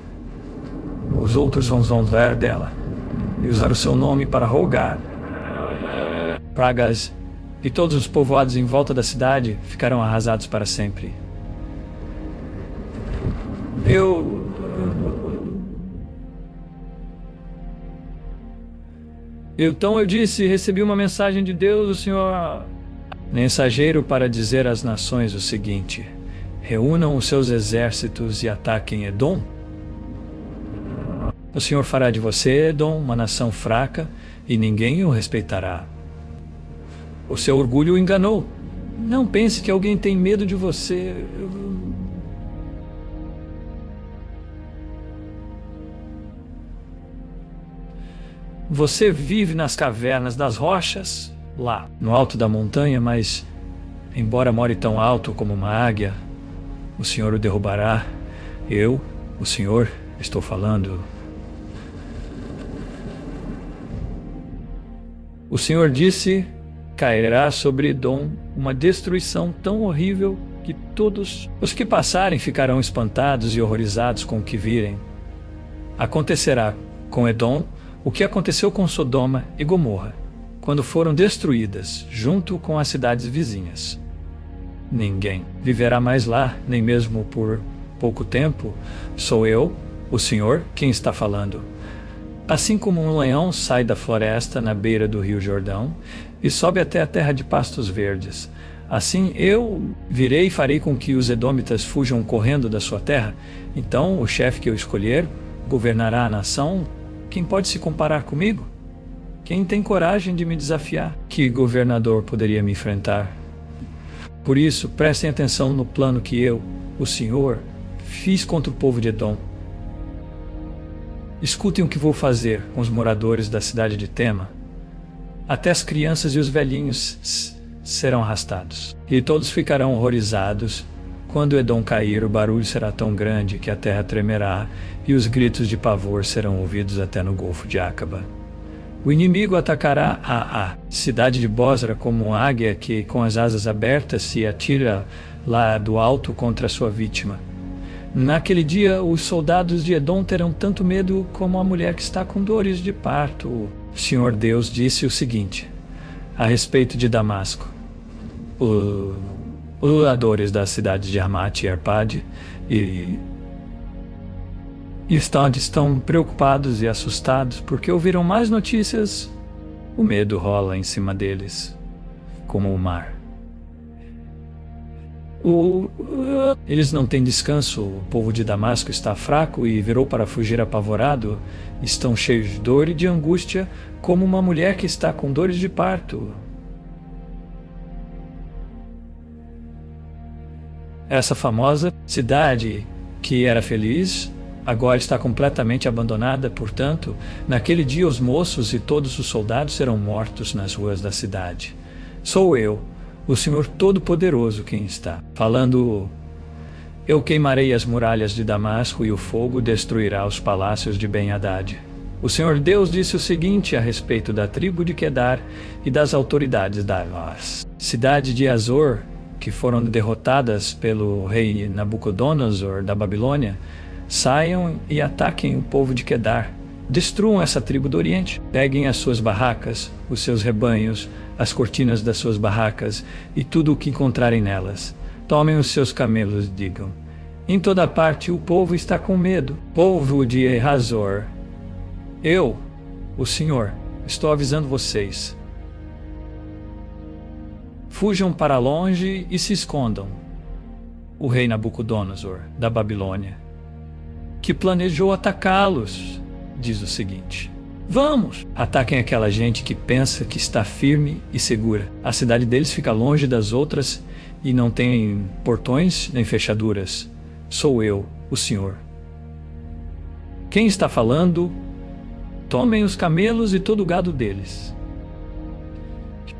Os outros vão zombar dela e usar o seu nome para rogar. Pragas e todos os povoados em volta da cidade ficarão arrasados para sempre. Então eu disse, recebi uma mensagem de Deus, o Senhor... Mensageiro para dizer às nações o seguinte: reúnam os seus exércitos e ataquem Edom. O Senhor fará de você, Edom, uma nação fraca, e ninguém o respeitará. O seu orgulho o enganou. Não pense que alguém tem medo de você. Você vive nas cavernas das rochas, lá no alto da montanha, mas, embora more tão alto como uma águia, o Senhor o derrubará. Eu, o Senhor, estou falando. O Senhor disse, cairá sobre Edom uma destruição tão horrível que todos os que passarem ficarão espantados e horrorizados com o que virem. Acontecerá com Edom o que aconteceu com Sodoma e Gomorra, quando foram destruídas, junto com as cidades vizinhas. Ninguém viverá mais lá, nem mesmo por pouco tempo. Sou eu, o Senhor, quem está falando. Assim como um leão sai da floresta na beira do rio Jordão e sobe até a terra de pastos verdes, assim eu virei e farei com que os edômitas fujam correndo da sua terra. Então o chefe que eu escolher governará a nação. Quem pode se comparar comigo? Quem tem coragem de me desafiar? Que governador poderia me enfrentar? Por isso, prestem atenção no plano que eu, o Senhor, fiz contra o povo de Edom. Escutem o que vou fazer com os moradores da cidade de Tema. Até as crianças e os velhinhos serão arrastados. E todos ficarão horrorizados. Quando Edom cair, o barulho será tão grande que a terra tremerá, e os gritos de pavor serão ouvidos até no Golfo de Acaba. O inimigo atacará a cidade de Bosra como uma águia que, com as asas abertas, se atira lá do alto contra a sua vítima. Naquele dia, os soldados de Edom terão tanto medo como a mulher que está com dores de parto. O Senhor Deus disse o seguinte a respeito de Damasco: os moradores das cidades de Hamath e Arpade estão preocupados e assustados porque ouviram mais notícias. O medo rola em cima deles, como o mar. Eles não têm descanso. O povo de Damasco está fraco e virou para fugir apavorado. Estão cheios de dor e de angústia, como uma mulher que está com dores de parto. Essa famosa cidade que era feliz agora está completamente abandonada. Portanto, naquele dia os moços e todos os soldados serão mortos nas ruas da cidade. Sou eu, o Senhor Todo-Poderoso quem está falando. Eu queimarei as muralhas de Damasco e o fogo destruirá os palácios de Ben-Hadad. O Senhor Deus disse o seguinte a respeito da tribo de Quedar e das autoridades da cidade de Azor, que foram derrotadas pelo rei Nabucodonosor da Babilônia. Saiam e ataquem o povo de Quedar. Destruam essa tribo do Oriente. Peguem as suas barracas, os seus rebanhos, as cortinas das suas barracas e tudo o que encontrarem nelas. Tomem os seus camelos e digam: em toda parte o povo está com medo. Povo de Hazor, eu, o Senhor, estou avisando vocês. Fujam para longe e se escondam. O rei Nabucodonosor, da Babilônia, que planejou atacá-los, diz o seguinte: vamos, ataquem aquela gente que pensa que está firme e segura. A cidade deles fica longe das outras e não tem portões nem fechaduras. Sou eu, o Senhor. Quem está falando? Tomem os camelos e todo o gado deles.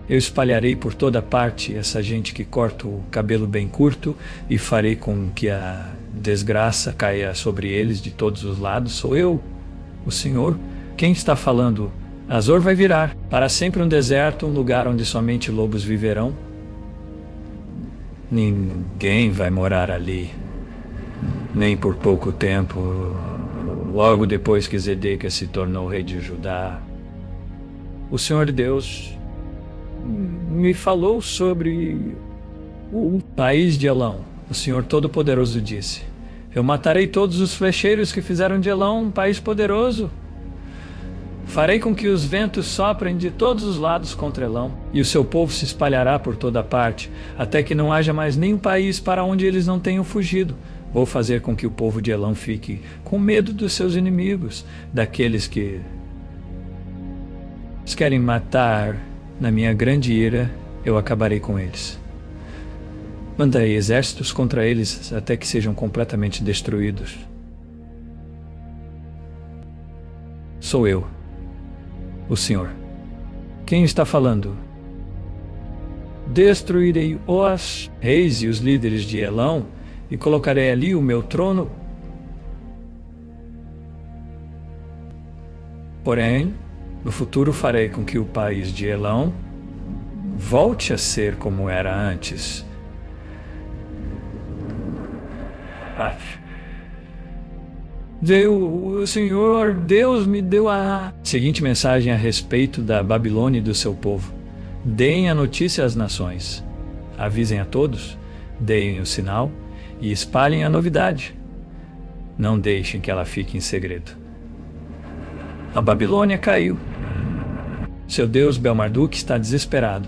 Eu espalharei por toda parte essa gente que corta o cabelo bem curto e farei com que a desgraça caia sobre eles de todos os lados. Sou eu, o Senhor. Quem está falando? Azor vai virar para sempre um deserto, um lugar onde somente lobos viverão. Ninguém vai morar ali, nem por pouco tempo. Logo depois que Zedequias se tornou rei de Judá, o Senhor Deus me falou sobre o país de Elão. O Senhor Todo-Poderoso disse: eu matarei todos os flecheiros que fizeram de Elão um país poderoso. Farei com que os ventos soprem de todos os lados contra Elão, e o seu povo se espalhará por toda parte, até que não haja mais nenhum país para onde eles não tenham fugido. Vou fazer com que o povo de Elão fique com medo dos seus inimigos, daqueles que os querem matar. Na minha grande ira, eu acabarei com eles. Mandarei exércitos contra eles até que sejam completamente destruídos. Sou eu, o Senhor. Quem está falando? Destruirei os reis e os líderes de Elão e colocarei ali o meu trono. Porém, no futuro farei com que o país de Elão volte a ser como era antes. O Senhor Deus me deu a seguinte mensagem a respeito da Babilônia e do seu povo. Deem a notícia às nações. Avisem a todos, deem o sinal e espalhem a novidade. Não deixem que ela fique em segredo. A Babilônia caiu. Seu deus Bel-Marduk está desesperado.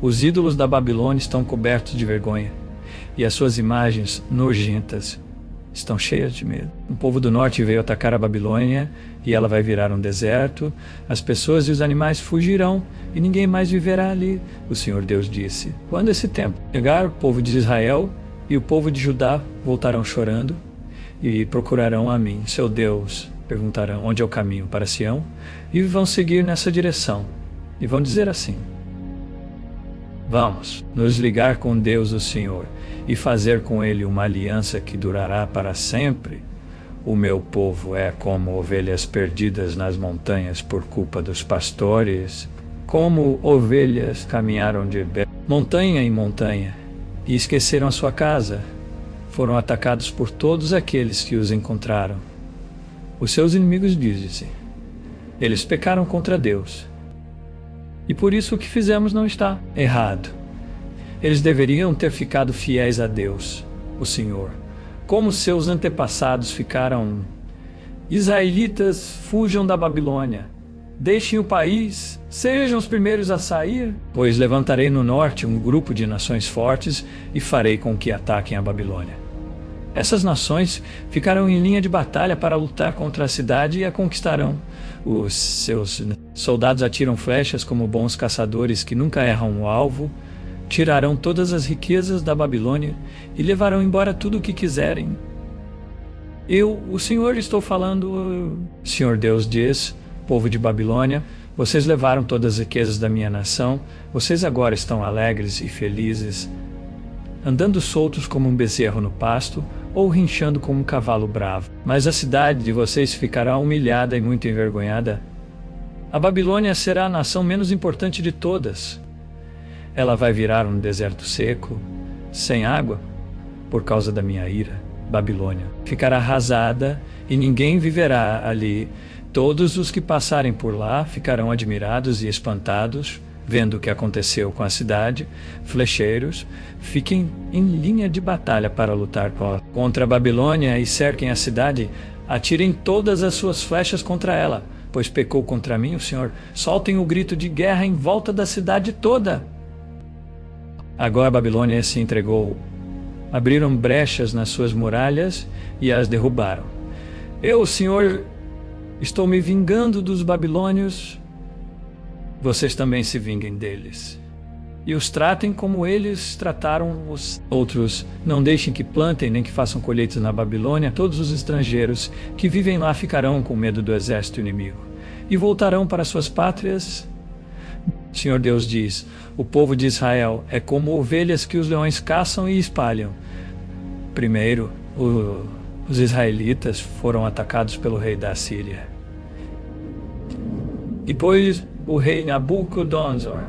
Os ídolos da Babilônia estão cobertos de vergonha, e as suas imagens nojentas estão cheias de medo. O povo do norte veio atacar a Babilônia, e ela vai virar um deserto. As pessoas e os animais fugirão, e ninguém mais viverá ali, o Senhor Deus disse. Quando esse tempo chegar, o povo de Israel e o povo de Judá voltarão chorando, e procurarão a mim, seu Deus. Perguntarão onde é o caminho para Sião, e vão seguir nessa direção, e vão dizer assim: vamos nos ligar com Deus o Senhor, e fazer com Ele uma aliança que durará para sempre. O meu povo é como ovelhas perdidas nas montanhas por culpa dos pastores, como ovelhas caminharam de montanha em montanha, e esqueceram a sua casa. Foram atacados por todos aqueles que os encontraram. Os seus inimigos dizem: eles pecaram contra Deus. E por isso o que fizemos não está errado. Eles deveriam ter ficado fiéis a Deus, o Senhor, como seus antepassados ficaram. Israelitas, fujam da Babilônia. Deixem o país, sejam os primeiros a sair, pois levantarei no norte um grupo de nações fortes e farei com que ataquem a Babilônia. Essas nações ficarão em linha de batalha para lutar contra a cidade e a conquistarão. Os seus soldados atiram flechas como bons caçadores que nunca erram o alvo, tirarão todas as riquezas da Babilônia e levarão embora tudo o que quiserem. Eu, o Senhor, estou falando. Senhor Deus diz: povo de Babilônia, Vocês levaram todas as riquezas da minha nação, vocês agora estão alegres e felizes, andando soltos como um bezerro no pasto, ou rinchando como um cavalo bravo. Mas a cidade de vocês ficará humilhada e muito envergonhada. A Babilônia será a nação menos importante de todas. Ela vai virar um deserto seco, sem água, por causa da minha ira. Babilônia ficará arrasada e ninguém viverá ali. Todos os que passarem por lá ficarão admirados e espantados, vendo o que aconteceu com a cidade. Flecheiros, fiquem em linha de batalha para lutar contra a Babilônia e cerquem a cidade. Atirem todas as suas flechas contra ela, pois pecou contra mim o Senhor. Soltem o grito de guerra em volta da cidade toda. Agora a Babilônia se entregou. Abriram brechas nas suas muralhas e as derrubaram. Eu, Senhor, estou me vingando dos babilônios. Vocês também se vinguem deles. E os tratem como eles trataram os outros. Não deixem que plantem nem que façam colheitas na Babilônia. Todos os estrangeiros que vivem lá ficarão com medo do exército inimigo e voltarão para suas pátrias. O Senhor Deus diz: o povo de Israel é como ovelhas que os leões caçam e espalham. Primeiro, os israelitas foram atacados pelo rei da Síria. Depois, o rei Nabucodonosor.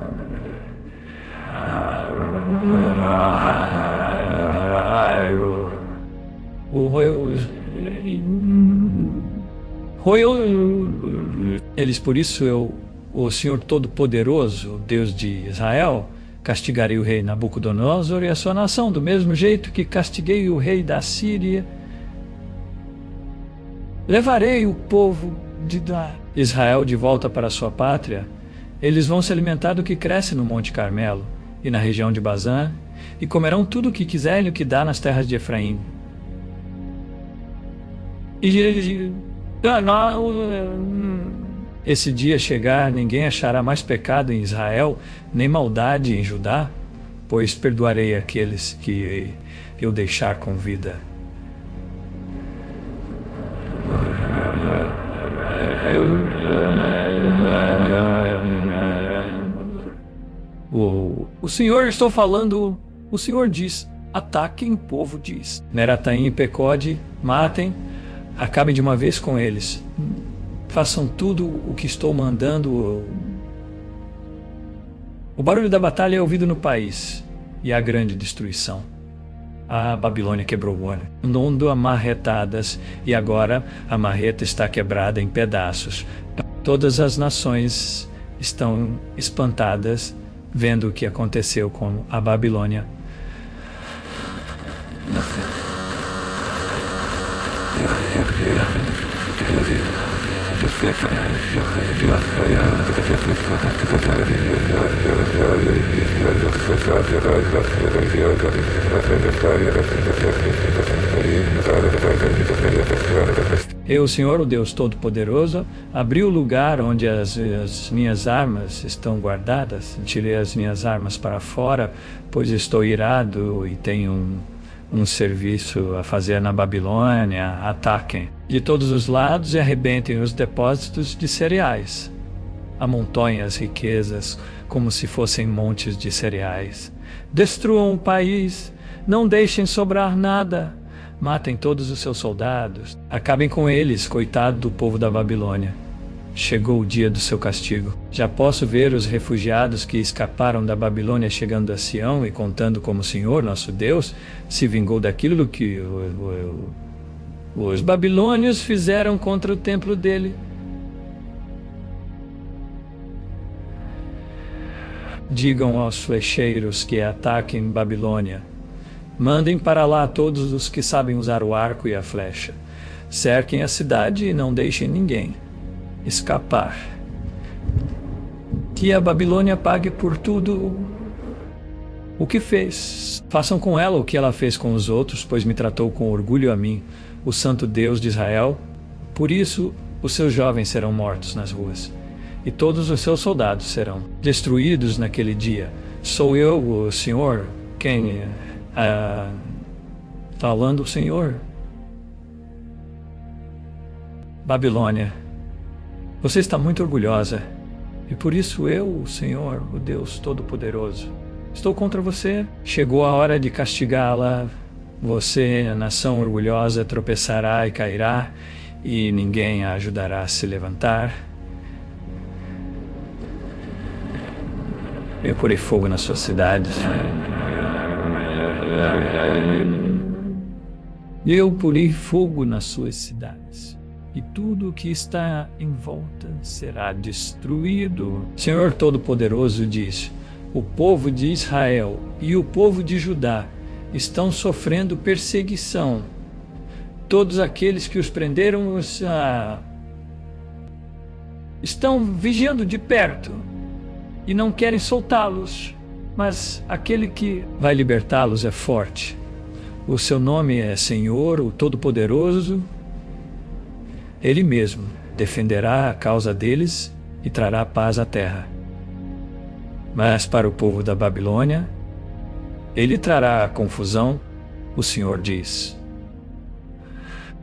Eles, por isso, o Senhor Todo-Poderoso, Deus de Israel, castigarei o rei Nabucodonosor e a sua nação, do mesmo jeito que castiguei o rei da Síria. Levarei o povo de Israel de volta para sua pátria. Eles vão se alimentar do que cresce no Monte Carmelo e na região de Bazã, e comerão tudo o que quiserem, o que dá nas terras de Efraim. Esse dia chegar, ninguém achará mais pecado em Israel, nem maldade em Judá, pois perdoarei aqueles que eu deixar com vida. O Senhor, estou falando, o Senhor diz: ataquem, o povo diz. Nerataim e Pecode, matem, acabem de uma vez com eles. Façam tudo o que estou mandando. O barulho da batalha é ouvido no país, e há grande destruição. A Babilônia quebrou o olho, dando a marretadas, e agora a marreta está quebrada em pedaços. Todas as nações estão espantadas, vendo o que aconteceu com a Babilônia. Eu, o Senhor, o Deus Todo-Poderoso, abri o lugar onde as minhas armas estão guardadas. Tirei as minhas armas para fora, pois estou irado e tenho um serviço a fazer na Babilônia. Ataquem de todos os lados e arrebentem os depósitos de cereais. Amontoem as riquezas como se fossem montes de cereais. Destruam o país, não deixem sobrar nada. Matem todos os seus soldados. Acabem com eles, coitado do povo da Babilônia. Chegou o dia do seu castigo. Já posso ver os refugiados que escaparam da Babilônia chegando a Sião e contando como o Senhor, nosso Deus, se vingou daquilo que os babilônios fizeram contra o templo dele. Digam aos flecheiros que ataquem Babilônia. Mandem para lá todos os que sabem usar o arco e a flecha. Cerquem a cidade e não deixem ninguém escapar. Que a Babilônia pague por tudo o que fez. Façam com ela o que ela fez com os outros, pois me tratou com orgulho a mim, o Santo Deus de Israel. Por isso, os seus jovens serão mortos nas ruas, e todos os seus soldados serão destruídos naquele dia. Sou eu, o Senhor, quem falando o Senhor. Babilônia, você está muito orgulhosa. E por isso eu, o Senhor, o Deus Todo-Poderoso, estou contra você. Chegou a hora de castigá-la. Você, a nação orgulhosa, tropeçará e cairá, e ninguém a ajudará a se levantar. Eu porei fogo nas suas cidades. Eu porei fogo nas suas cidades, e tudo o que está em volta será destruído. O Senhor Todo-Poderoso diz: o povo de Israel e o povo de Judá estão sofrendo perseguição. Todos aqueles que os prenderam estão vigiando de perto e não querem soltá-los, mas aquele que vai libertá-los é forte. O seu nome é Senhor, o Todo-Poderoso. Ele mesmo defenderá a causa deles e trará paz à terra. Mas para o povo da Babilônia, ele trará confusão, o Senhor diz.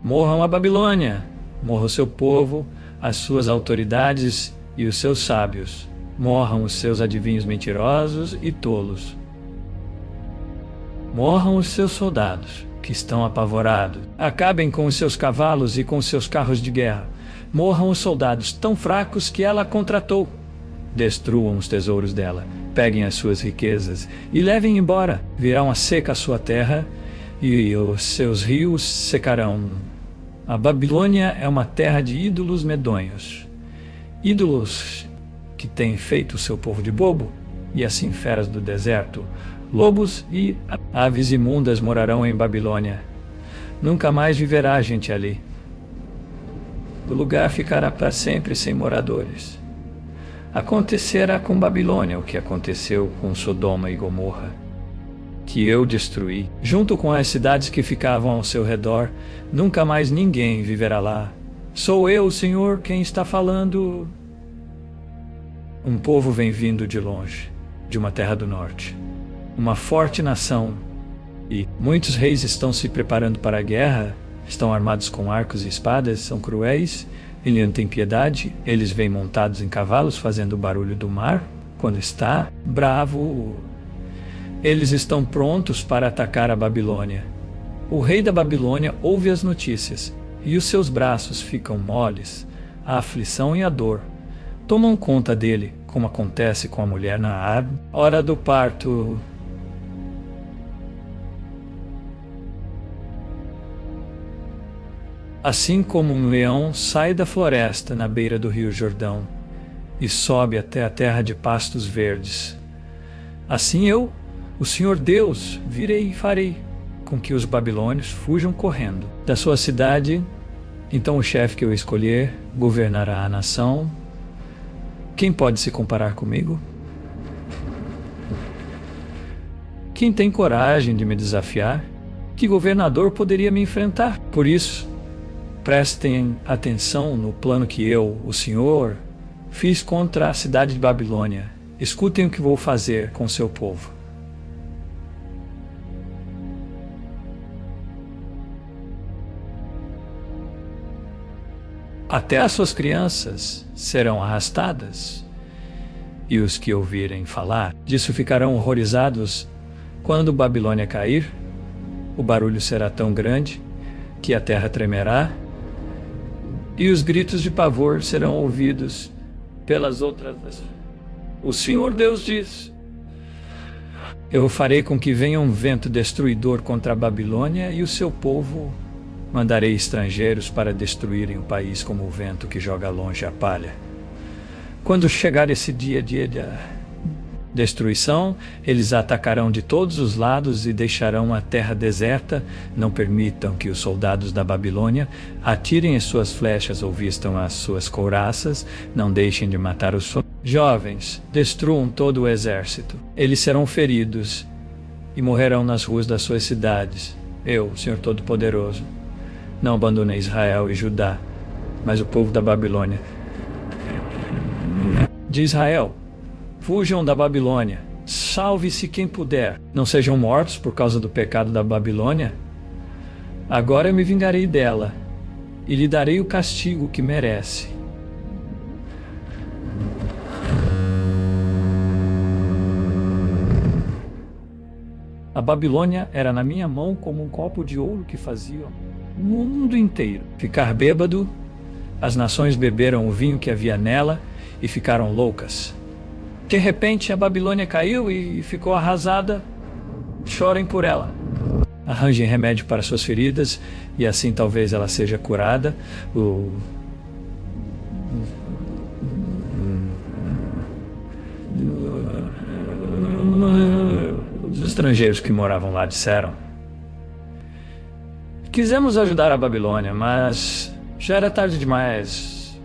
Morram a Babilônia, morra o seu povo, as suas autoridades e os seus sábios. Morram os seus adivinhos mentirosos e tolos. Morram os seus soldados, que estão apavorados. Acabem com os seus cavalos e com os seus carros de guerra. Morram os soldados tão fracos que ela contratou. Destruam os tesouros dela, peguem as suas riquezas e levem embora. Virá uma seca a sua terra e os seus rios secarão. A Babilônia é uma terra de ídolos medonhos. Ídolos que têm feito o seu povo de bobo, e assim feras do deserto, lobos e aves imundas morarão em Babilônia. Nunca mais viverá gente ali. O lugar ficará para sempre sem moradores. Acontecerá com Babilônia o que aconteceu com Sodoma e Gomorra, que eu destruí, junto com as cidades que ficavam ao seu redor. Nunca mais ninguém viverá lá. Sou eu, o Senhor, quem está falando. Um povo vem vindo de longe, de uma terra do norte, uma forte nação, e muitos reis estão se preparando para a guerra, estão armados com arcos e espadas, são cruéis, e não têm piedade. Eles vêm montados em cavalos, fazendo o barulho do mar quando está bravo. Eles estão prontos para atacar a Babilônia. O rei da Babilônia ouve as notícias, e os seus braços ficam moles. A aflição e a dor tomam conta dele, como acontece com a mulher na hora do parto. Assim como um leão sai da floresta na beira do rio Jordão e sobe até a terra de pastos verdes, assim eu, o Senhor Deus, virei e farei com que os babilônios fujam correndo da sua cidade. Então o chefe que eu escolher governará a nação. Quem pode se comparar comigo? Quem tem coragem de me desafiar? Que governador poderia me enfrentar? Por isso, prestem atenção no plano que eu, o Senhor, fiz contra a cidade de Babilônia. Escutem o que vou fazer com seu povo. Até as suas crianças serão arrastadas, e os que ouvirem falar disso ficarão horrorizados. Quando Babilônia cair, o barulho será tão grande que a terra tremerá, e os gritos de pavor serão ouvidos pelas outras. O Senhor Deus diz: eu farei com que venha um vento destruidor contra a Babilônia e o seu povo. Mandarei estrangeiros para destruírem o país como o vento que joga longe a palha. Quando chegar esse dia de destruição, eles atacarão de todos os lados e deixarão a terra deserta. Não permitam que os soldados da Babilônia atirem as suas flechas ou vistam as suas couraças. Não deixem de matar os jovens. Destruam todo o exército. Eles serão feridos e morrerão nas ruas das suas cidades. Eu, o Senhor Todo-Poderoso, não abandonei Israel e Judá, mas o povo da Babilônia. De Israel, fujam da Babilônia, salve-se quem puder. Não sejam mortos por causa do pecado da Babilônia. Agora eu me vingarei dela e lhe darei o castigo que merece. A Babilônia era na minha mão como um copo de ouro que fazia o mundo inteiro ficar bêbado. As nações beberam o vinho que havia nela e ficaram loucas. De repente a Babilônia caiu e ficou arrasada. Chorem por ela. Arranjem remédio para suas feridas e assim talvez ela seja curada. Os estrangeiros que moravam lá disseram: quisemos ajudar a Babilônia, mas já era tarde demais.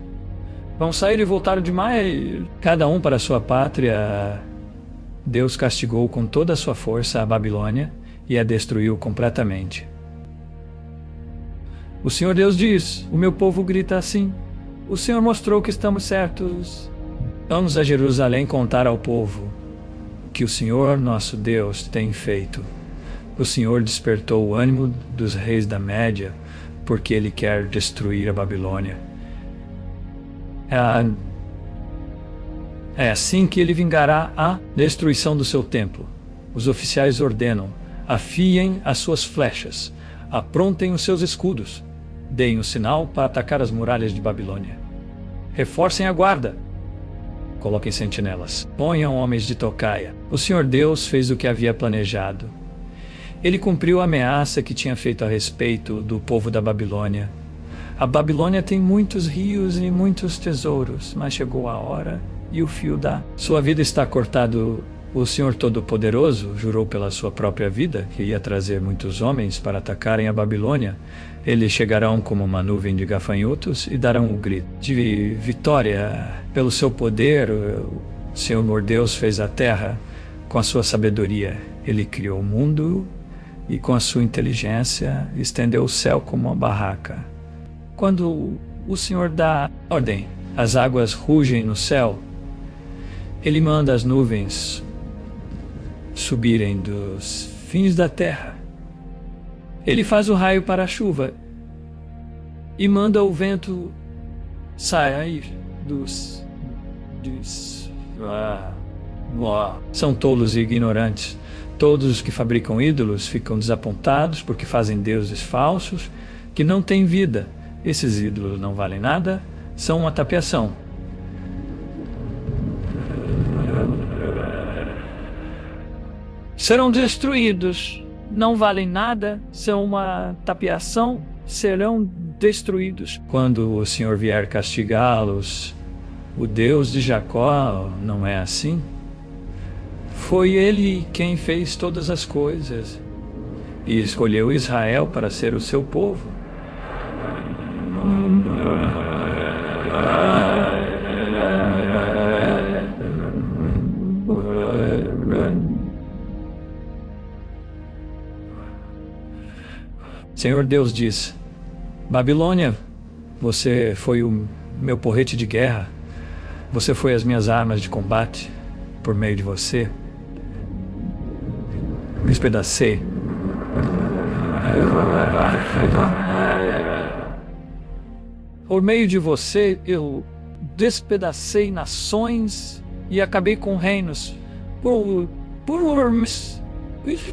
Vão sair e voltar demais, cada um para sua pátria. Deus castigou com toda a sua força a Babilônia e a destruiu completamente. O Senhor Deus diz: o meu povo grita assim. O Senhor mostrou que estamos certos. Vamos a Jerusalém contar ao povo o que o Senhor nosso Deus tem feito. O Senhor despertou o ânimo dos reis da Média, porque Ele quer destruir a Babilônia. É assim que Ele vingará a destruição do seu templo. Os oficiais ordenam: afiem as suas flechas, aprontem os seus escudos, deem o sinal para atacar as muralhas de Babilônia. Reforcem a guarda. Coloquem sentinelas. Ponham homens de tocaia. O Senhor Deus fez o que havia planejado. Ele cumpriu a ameaça que tinha feito a respeito do povo da Babilônia. A Babilônia tem muitos rios e muitos tesouros, mas chegou a hora e o fio da sua vida está cortado. O Senhor Todo-Poderoso jurou pela sua própria vida que ia trazer muitos homens para atacarem a Babilônia. Eles chegarão como uma nuvem de gafanhotos e darão um grito de vitória. Pelo seu poder, o Senhor Deus fez a terra. Com a sua sabedoria, Ele criou o mundo e com a sua inteligência estendeu o céu como uma barraca. Quando o Senhor dá ordem, as águas rugem no céu. Ele manda as nuvens subirem dos fins da terra. Ele faz o raio para a chuva e manda o vento sair dos... São tolos e ignorantes. Todos os que fabricam ídolos ficam desapontados porque fazem deuses falsos que não têm vida. Esses ídolos não valem nada, são uma tapeação. Serão destruídos, não valem nada, são uma tapeação, serão destruídos. Quando o Senhor vier castigá-los, o Deus de Jacó não é assim? Foi Ele quem fez todas as coisas e escolheu Israel para ser o seu povo. Senhor Deus diz: Babilônia, você foi o meu porrete de guerra, você foi as minhas armas de combate. Por meio de você, despedacei. Por meio de você, eu despedacei nações e acabei com reinos.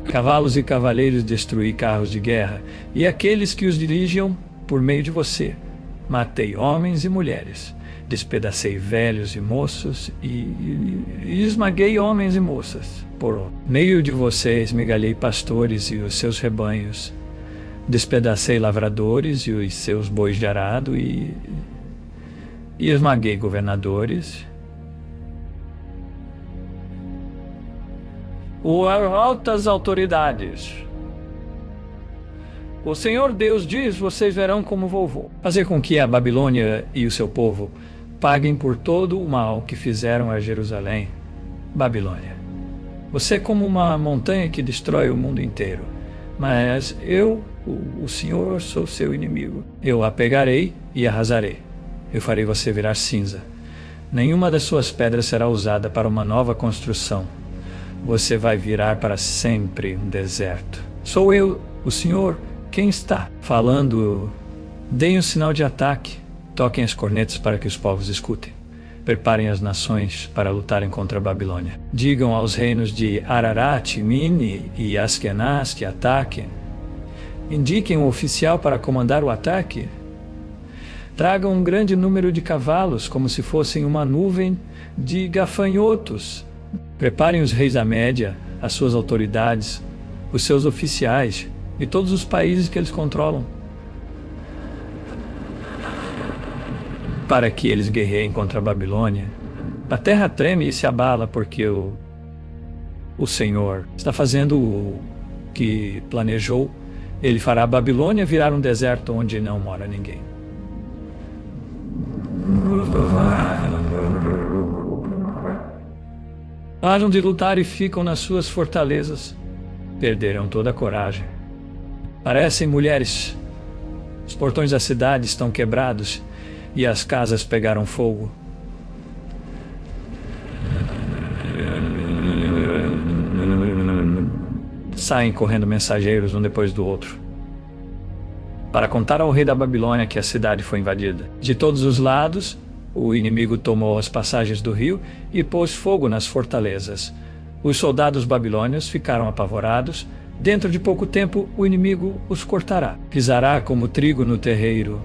Cavalos e cavaleiros destruí carros de guerra, e aqueles que os dirigiam por meio de você. Matei homens e mulheres, despedacei velhos e moços e esmaguei homens e moças. Por meio de você esmigalhei pastores e os seus rebanhos, despedacei lavradores e os seus bois de arado e esmaguei governadores. Altas autoridades. O Senhor Deus diz: vocês verão como vou fazer com que a Babilônia e o seu povo paguem por todo o mal que fizeram a Jerusalém. Babilônia, você é como uma montanha que destrói o mundo inteiro, mas eu, o Senhor, sou seu inimigo. Eu a pegarei e arrasarei. Eu farei você virar cinza. Nenhuma das suas pedras será usada para uma nova construção. Você vai virar para sempre um deserto. Sou eu, o Senhor, quem está falando. Deem um sinal de ataque. Toquem as cornetas para que os povos escutem. Preparem as nações para lutarem contra a Babilônia. Digam aos reinos de Ararat, Mini e Askenaz que ataquem. Indiquem um oficial para comandar o ataque. Tragam um grande número de cavalos, como se fossem uma nuvem de gafanhotos. Preparem os reis da Média, as suas autoridades, os seus oficiais e todos os países que eles controlam, para que eles guerreiem contra a Babilônia. A terra treme e se abala porque o Senhor está fazendo o que planejou. Ele fará a Babilônia virar um deserto onde não mora ninguém. Param de lutar e ficam nas suas fortalezas. Perderam toda a coragem. Parecem mulheres. Os portões da cidade estão quebrados e as casas pegaram fogo. Saem correndo mensageiros um depois do outro, para contar ao rei da Babilônia que a cidade foi invadida. De todos os lados, o inimigo tomou as passagens do rio e pôs fogo nas fortalezas. Os soldados babilônios ficaram apavorados. Dentro de pouco tempo, o inimigo os cortará. Pisará como trigo no terreiro.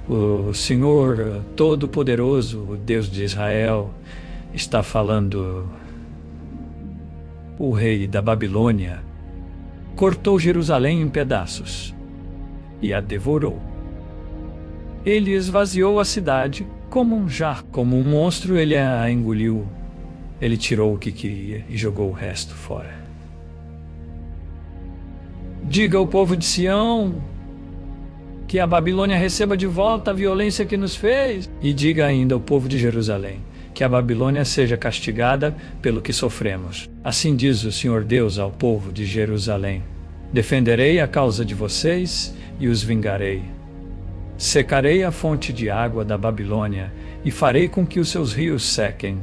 O Senhor Todo-Poderoso, o Deus de Israel, está falando. O rei da Babilônia cortou Jerusalém em pedaços e a devorou. Ele esvaziou a cidade como um jarro. Como um monstro, ele a engoliu. Ele tirou o que queria e jogou o resto fora. Diga ao povo de Sião que a Babilônia receba de volta a violência que nos fez. E diga ainda ao povo de Jerusalém que a Babilônia seja castigada pelo que sofremos. Assim diz o Senhor Deus ao povo de Jerusalém: defenderei a causa de vocês e os vingarei. Secarei a fonte de água da Babilônia e farei com que os seus rios sequem.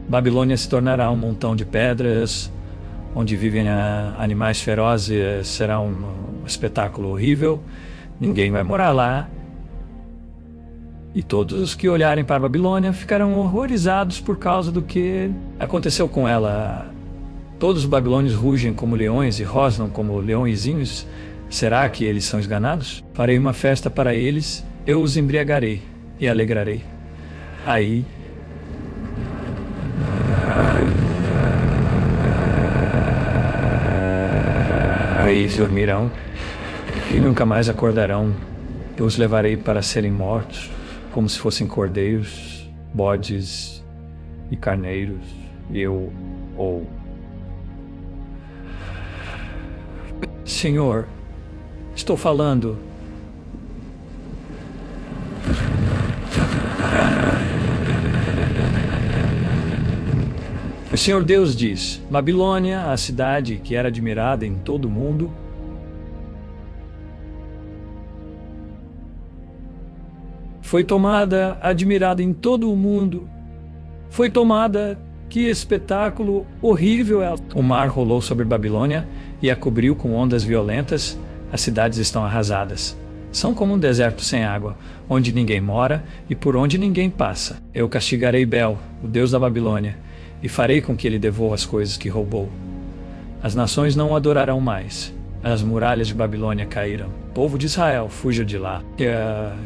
Babilônia se tornará um montão de pedras, onde vivem animais ferozes. Será um espetáculo horrível. Ninguém vai morar lá. E todos os que olharem para a Babilônia ficarão horrorizados por causa do que aconteceu com ela. Todos os babilônios rugem como leões e rosnam como leõezinhos. Será que eles são esganados? Farei uma festa para eles, eu os embriagarei e alegrarei. Aí dormirão e nunca mais acordarão. Eu os levarei para serem mortos, como se fossem cordeiros, bodes e carneiros. Senhor, estou falando. O Senhor Deus diz: Babilônia, a cidade que era admirada em todo o mundo, foi tomada, admirada em todo o mundo. Foi tomada. Que espetáculo horrível é! O mar rolou sobre Babilônia e a cobriu com ondas violentas. As cidades estão arrasadas. São como um deserto sem água, onde ninguém mora e por onde ninguém passa. Eu castigarei Bel, o deus da Babilônia, e farei com que ele devolva as coisas que roubou. As nações não o adorarão mais. As muralhas de Babilônia caíram. Povo de Israel, fuja de lá.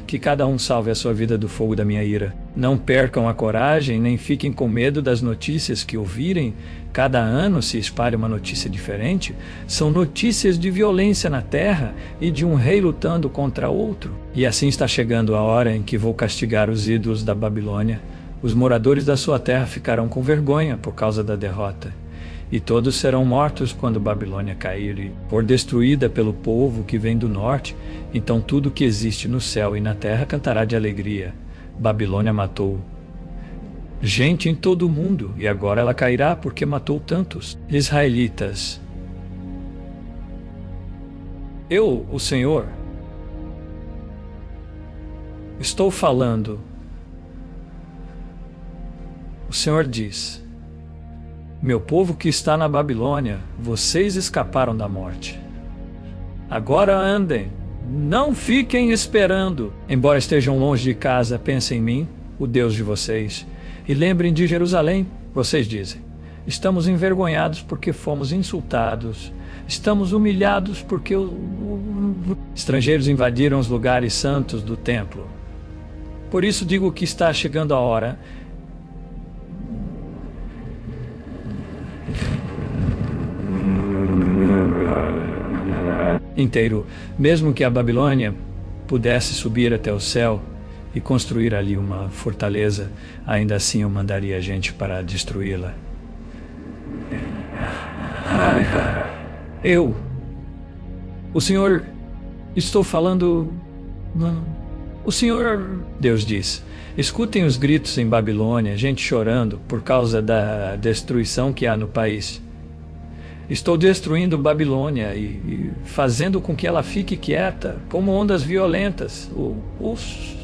Que cada um salve a sua vida do fogo da minha ira. Não percam a coragem, nem fiquem com medo das notícias que ouvirem. Cada ano se espalha uma notícia diferente. São notícias de violência na terra e de um rei lutando contra outro. E assim está chegando a hora em que vou castigar os ídolos da Babilônia. Os moradores da sua terra ficarão com vergonha por causa da derrota. E todos serão mortos quando Babilônia cair e for destruída pelo povo que vem do norte. Então tudo que existe no céu e na terra cantará de alegria. Babilônia matou gente em todo o mundo, e agora ela cairá porque matou tantos. Israelitas, eu, o Senhor, estou falando. O Senhor diz: meu povo que está na Babilônia, vocês escaparam da morte. Agora andem, não fiquem esperando. Embora estejam longe de casa, pensem em mim, o Deus de vocês, e lembrem de Jerusalém. Vocês dizem: estamos envergonhados porque fomos insultados. Estamos humilhados porque os estrangeiros invadiram os lugares santos do templo. Por isso digo que está chegando a hora inteiro, mesmo que a Babilônia pudesse subir até o céu e construir ali uma fortaleza, ainda assim eu mandaria gente para destruí-la. O Senhor, estou falando... O Senhor, Deus diz, escutem os gritos em Babilônia, gente chorando por causa da destruição que há no país. Estou destruindo Babilônia e fazendo com que ela fique quieta, como ondas violentas. Os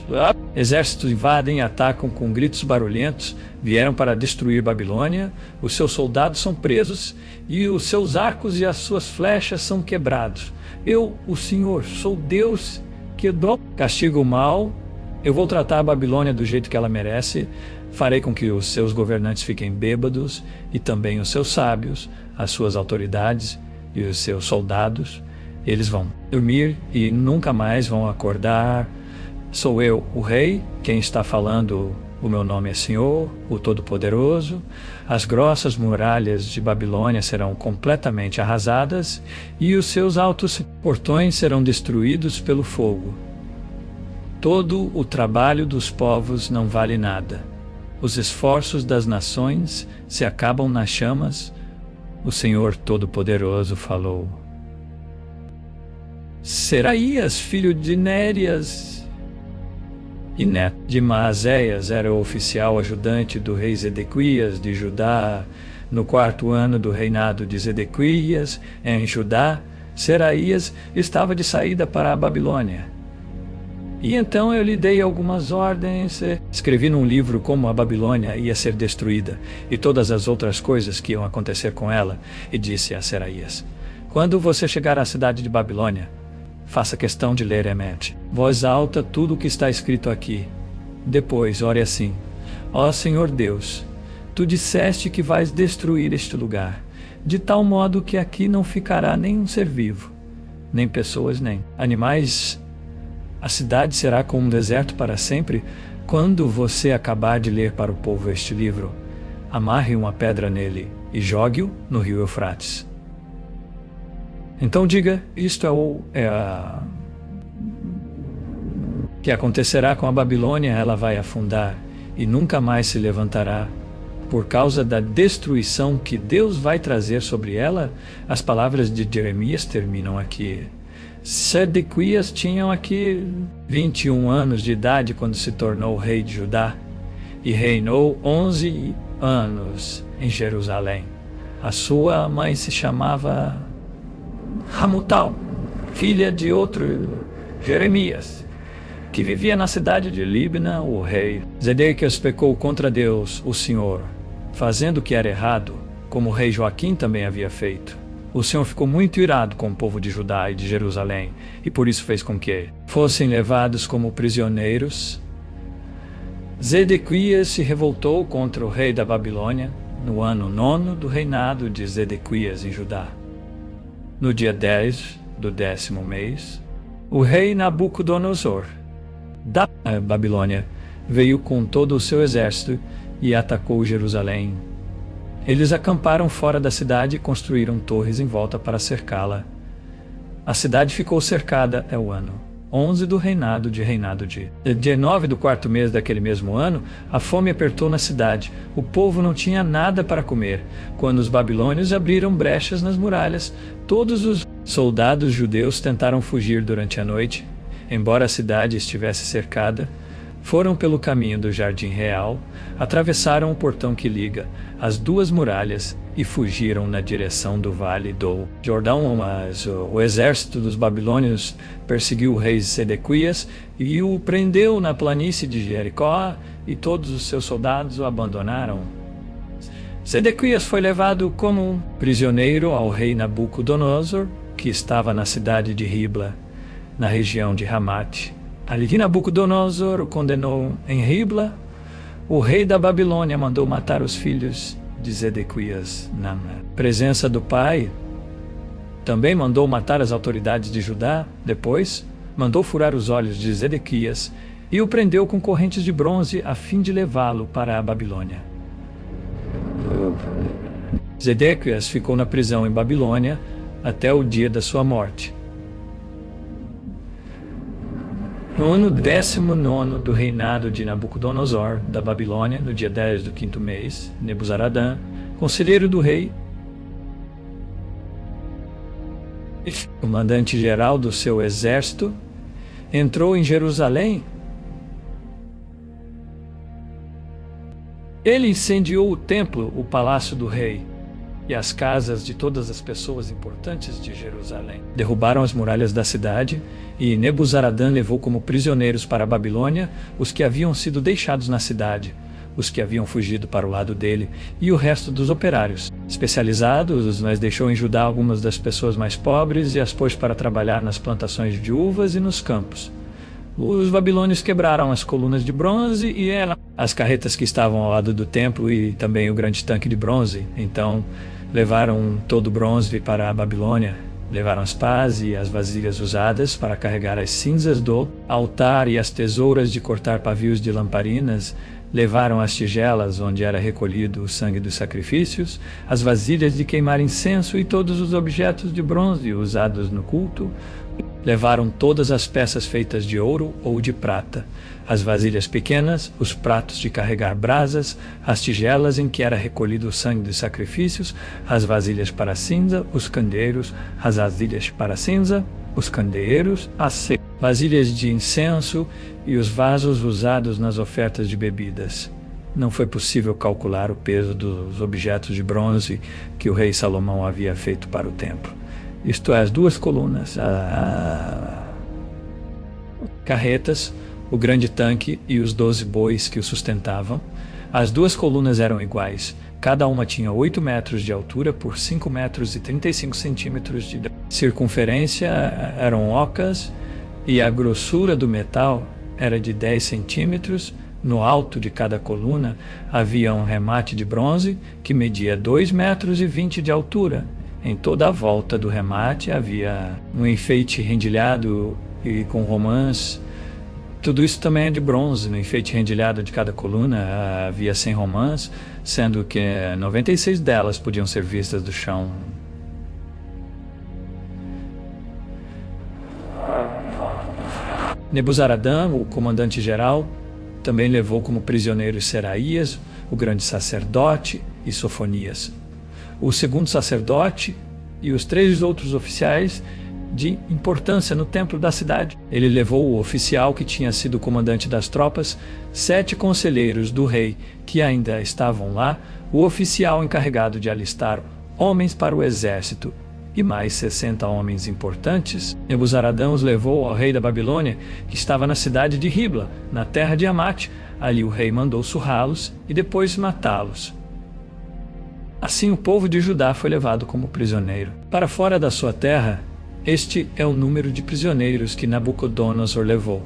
exércitos invadem e atacam com gritos barulhentos, vieram para destruir Babilônia, os seus soldados são presos e os seus arcos e as suas flechas são quebrados. Eu, o Senhor, sou Deus que castigo o mal. Eu vou tratar a Babilônia do jeito que ela merece. Farei com que os seus governantes fiquem bêbados e também os seus sábios, as suas autoridades e os seus soldados. Eles vão dormir e nunca mais vão acordar. Sou eu, o rei, quem está falando. O meu nome é Senhor, o Todo-Poderoso. As grossas muralhas de Babilônia serão completamente arrasadas e os seus altos portões serão destruídos pelo fogo. Todo o trabalho dos povos não vale nada. Os esforços das nações se acabam nas chamas. O Senhor Todo-Poderoso falou. Seraías, filho de Nérias e neto de Maazéias, era o oficial ajudante do rei Zedequias de Judá. No 4º ano do reinado de Zedequias, em Judá, Seraías estava de saída para a Babilônia. E então eu lhe dei algumas ordens, escrevi num livro como a Babilônia ia ser destruída e todas as outras coisas que iam acontecer com ela, e disse a Seraías: quando você chegar à cidade de Babilônia, faça questão de ler em mente, voz alta, tudo o que está escrito aqui. Depois, ore assim: ó Senhor Deus, tu disseste que vais destruir este lugar, de tal modo que aqui não ficará nenhum ser vivo, nem pessoas, nem animais. A cidade será como um deserto para sempre. Quando você acabar de ler para o povo este livro, amarre uma pedra nele e jogue-o no rio Eufrates. Então diga: isto que acontecerá com a Babilônia, ela vai afundar e nunca mais se levantará, por causa da destruição que Deus vai trazer sobre ela. As palavras de Jeremias terminam aqui. Zedequias tinha aqui 21 anos de idade quando se tornou rei de Judá e reinou 11 anos em Jerusalém. A sua mãe se chamava Hamutal, filha de outro Jeremias, que vivia na cidade de Libna. O rei Zedequias pecou contra Deus, o Senhor, fazendo o que era errado, como o rei Joaquim também havia feito. O Senhor ficou muito irado com o povo de Judá e de Jerusalém, e por isso fez com que fossem levados como prisioneiros. Zedequias se revoltou contra o rei da Babilônia no ano 9º do reinado de Zedequias em Judá. No dia 10 do 10º mês, o rei Nabucodonosor da Babilônia veio com todo o seu exército e atacou Jerusalém. Eles acamparam fora da cidade e construíram torres em volta para cercá-la. A cidade ficou cercada até o ano 11 do reinado de Dia 9 do 4º mês daquele mesmo ano, a fome apertou na cidade. O povo não tinha nada para comer. Quando os babilônios abriram brechas nas muralhas, todos os soldados judeus tentaram fugir durante a noite. Embora a cidade estivesse cercada, foram pelo caminho do Jardim Real, atravessaram o portão que liga as duas muralhas e fugiram na direção do Vale do Jordão. Mas o exército dos babilônios perseguiu o rei Zedequias e o prendeu na planície de Jericó, e todos os seus soldados o abandonaram. Zedequias foi levado como prisioneiro ao rei Nabucodonosor, que estava na cidade de Ribla, na região de Ramate. Ali que Nabucodonosor o condenou em Ribla, o rei da Babilônia mandou matar os filhos de Zedequias na presença do pai. Também mandou matar as autoridades de Judá. Depois, mandou furar os olhos de Zedequias e o prendeu com correntes de bronze a fim de levá-lo para a Babilônia. Zedequias ficou na prisão em Babilônia até o dia da sua morte. No ano 19º do reinado de Nabucodonosor da Babilônia, no dia 10 do 5º mês, Nebuzaradã, conselheiro do rei, comandante-geral do seu exército, entrou em Jerusalém. Ele incendiou o templo, o palácio do rei, e as casas de todas as pessoas importantes de Jerusalém. Derrubaram as muralhas da cidade, e Nebuzaradã levou como prisioneiros para a Babilônia os que haviam sido deixados na cidade, os que haviam fugido para o lado dele, e o resto dos operários. Especializados, mas deixou em Judá algumas das pessoas mais pobres e as pôs para trabalhar nas plantações de uvas e nos campos. Os babilônios quebraram as colunas de bronze e as carretas que estavam ao lado do templo e também o grande tanque de bronze. Então levaram todo o bronze para a Babilônia, levaram as pás e as vasilhas usadas para carregar as cinzas do altar e as tesouras de cortar pavios de lamparinas, levaram as tigelas onde era recolhido o sangue dos sacrifícios, as vasilhas de queimar incenso e todos os objetos de bronze usados no culto. Levaram todas as peças feitas de ouro ou de prata, as vasilhas pequenas, os pratos de carregar brasas, as tigelas em que era recolhido o sangue dos sacrifícios, as vasilhas para cinza, os candeeiros, as vasilhas para cinza, os candeeiros, as vasilhas de incenso e os vasos usados nas ofertas de bebidas. Não foi possível calcular o peso dos objetos de bronze que o rei Salomão havia feito para o templo. Isto é, as duas colunas, carretas, o grande tanque e os 12 bois que o sustentavam. As duas colunas eram iguais. Cada uma tinha 8 metros de altura por 5 metros e 35 centímetros de circunferência, eram ocas, e a grossura do metal era de 10 centímetros. No alto de cada coluna havia um remate de bronze que media 2 metros e 20 de altura. Em toda a volta do remate havia um enfeite rendilhado e com romãs. Tudo isso também é de bronze. No enfeite rendilhado de cada coluna havia 100 romãs, sendo que 96 delas podiam ser vistas do chão. Nebuzaradã, o comandante-geral, também levou como prisioneiros Seraías, o grande sacerdote, e Sofonias, o segundo sacerdote, e os 3 outros oficiais de importância no templo da cidade. Ele levou o oficial que tinha sido comandante das tropas, 7 conselheiros do rei que ainda estavam lá, o oficial encarregado de alistar homens para o exército e mais 60 homens importantes. Nebuzaradã os levou ao rei da Babilônia, que estava na cidade de Ribla, na terra de Amate. Ali o rei mandou surrá-los e depois matá-los. Assim o povo de Judá foi levado como prisioneiro para fora da sua terra. Este é o número de prisioneiros que Nabucodonosor levou.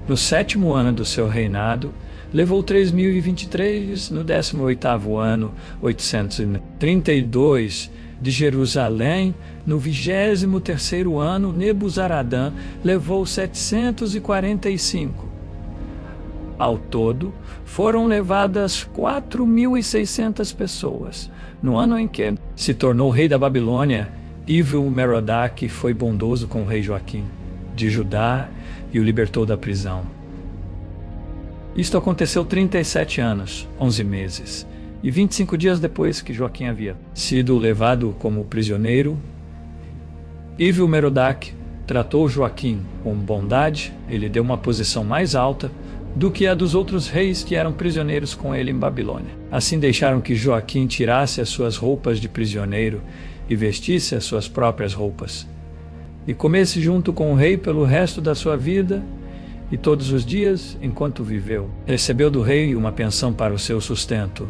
No 7º ano do seu reinado, levou 3.023, no 18º ano, 832 de Jerusalém. No 23º ano, Nebuzaradã levou 745. Ao todo, foram levadas 4.600 pessoas. No ano em que se tornou rei da Babilônia, Evil-Merodach foi bondoso com o rei Joaquim de Judá e o libertou da prisão. Isto aconteceu 37 anos, 11 meses, e 25 dias depois que Joaquim havia sido levado como prisioneiro. Evil-Merodach tratou Joaquim com bondade. Ele deu uma posição mais alta do que a dos outros reis que eram prisioneiros com ele em Babilônia. Assim deixaram que Joaquim tirasse as suas roupas de prisioneiro e vestisse as suas próprias roupas, e comesse junto com o rei pelo resto da sua vida e todos os dias enquanto viveu. Recebeu do rei uma pensão para o seu sustento.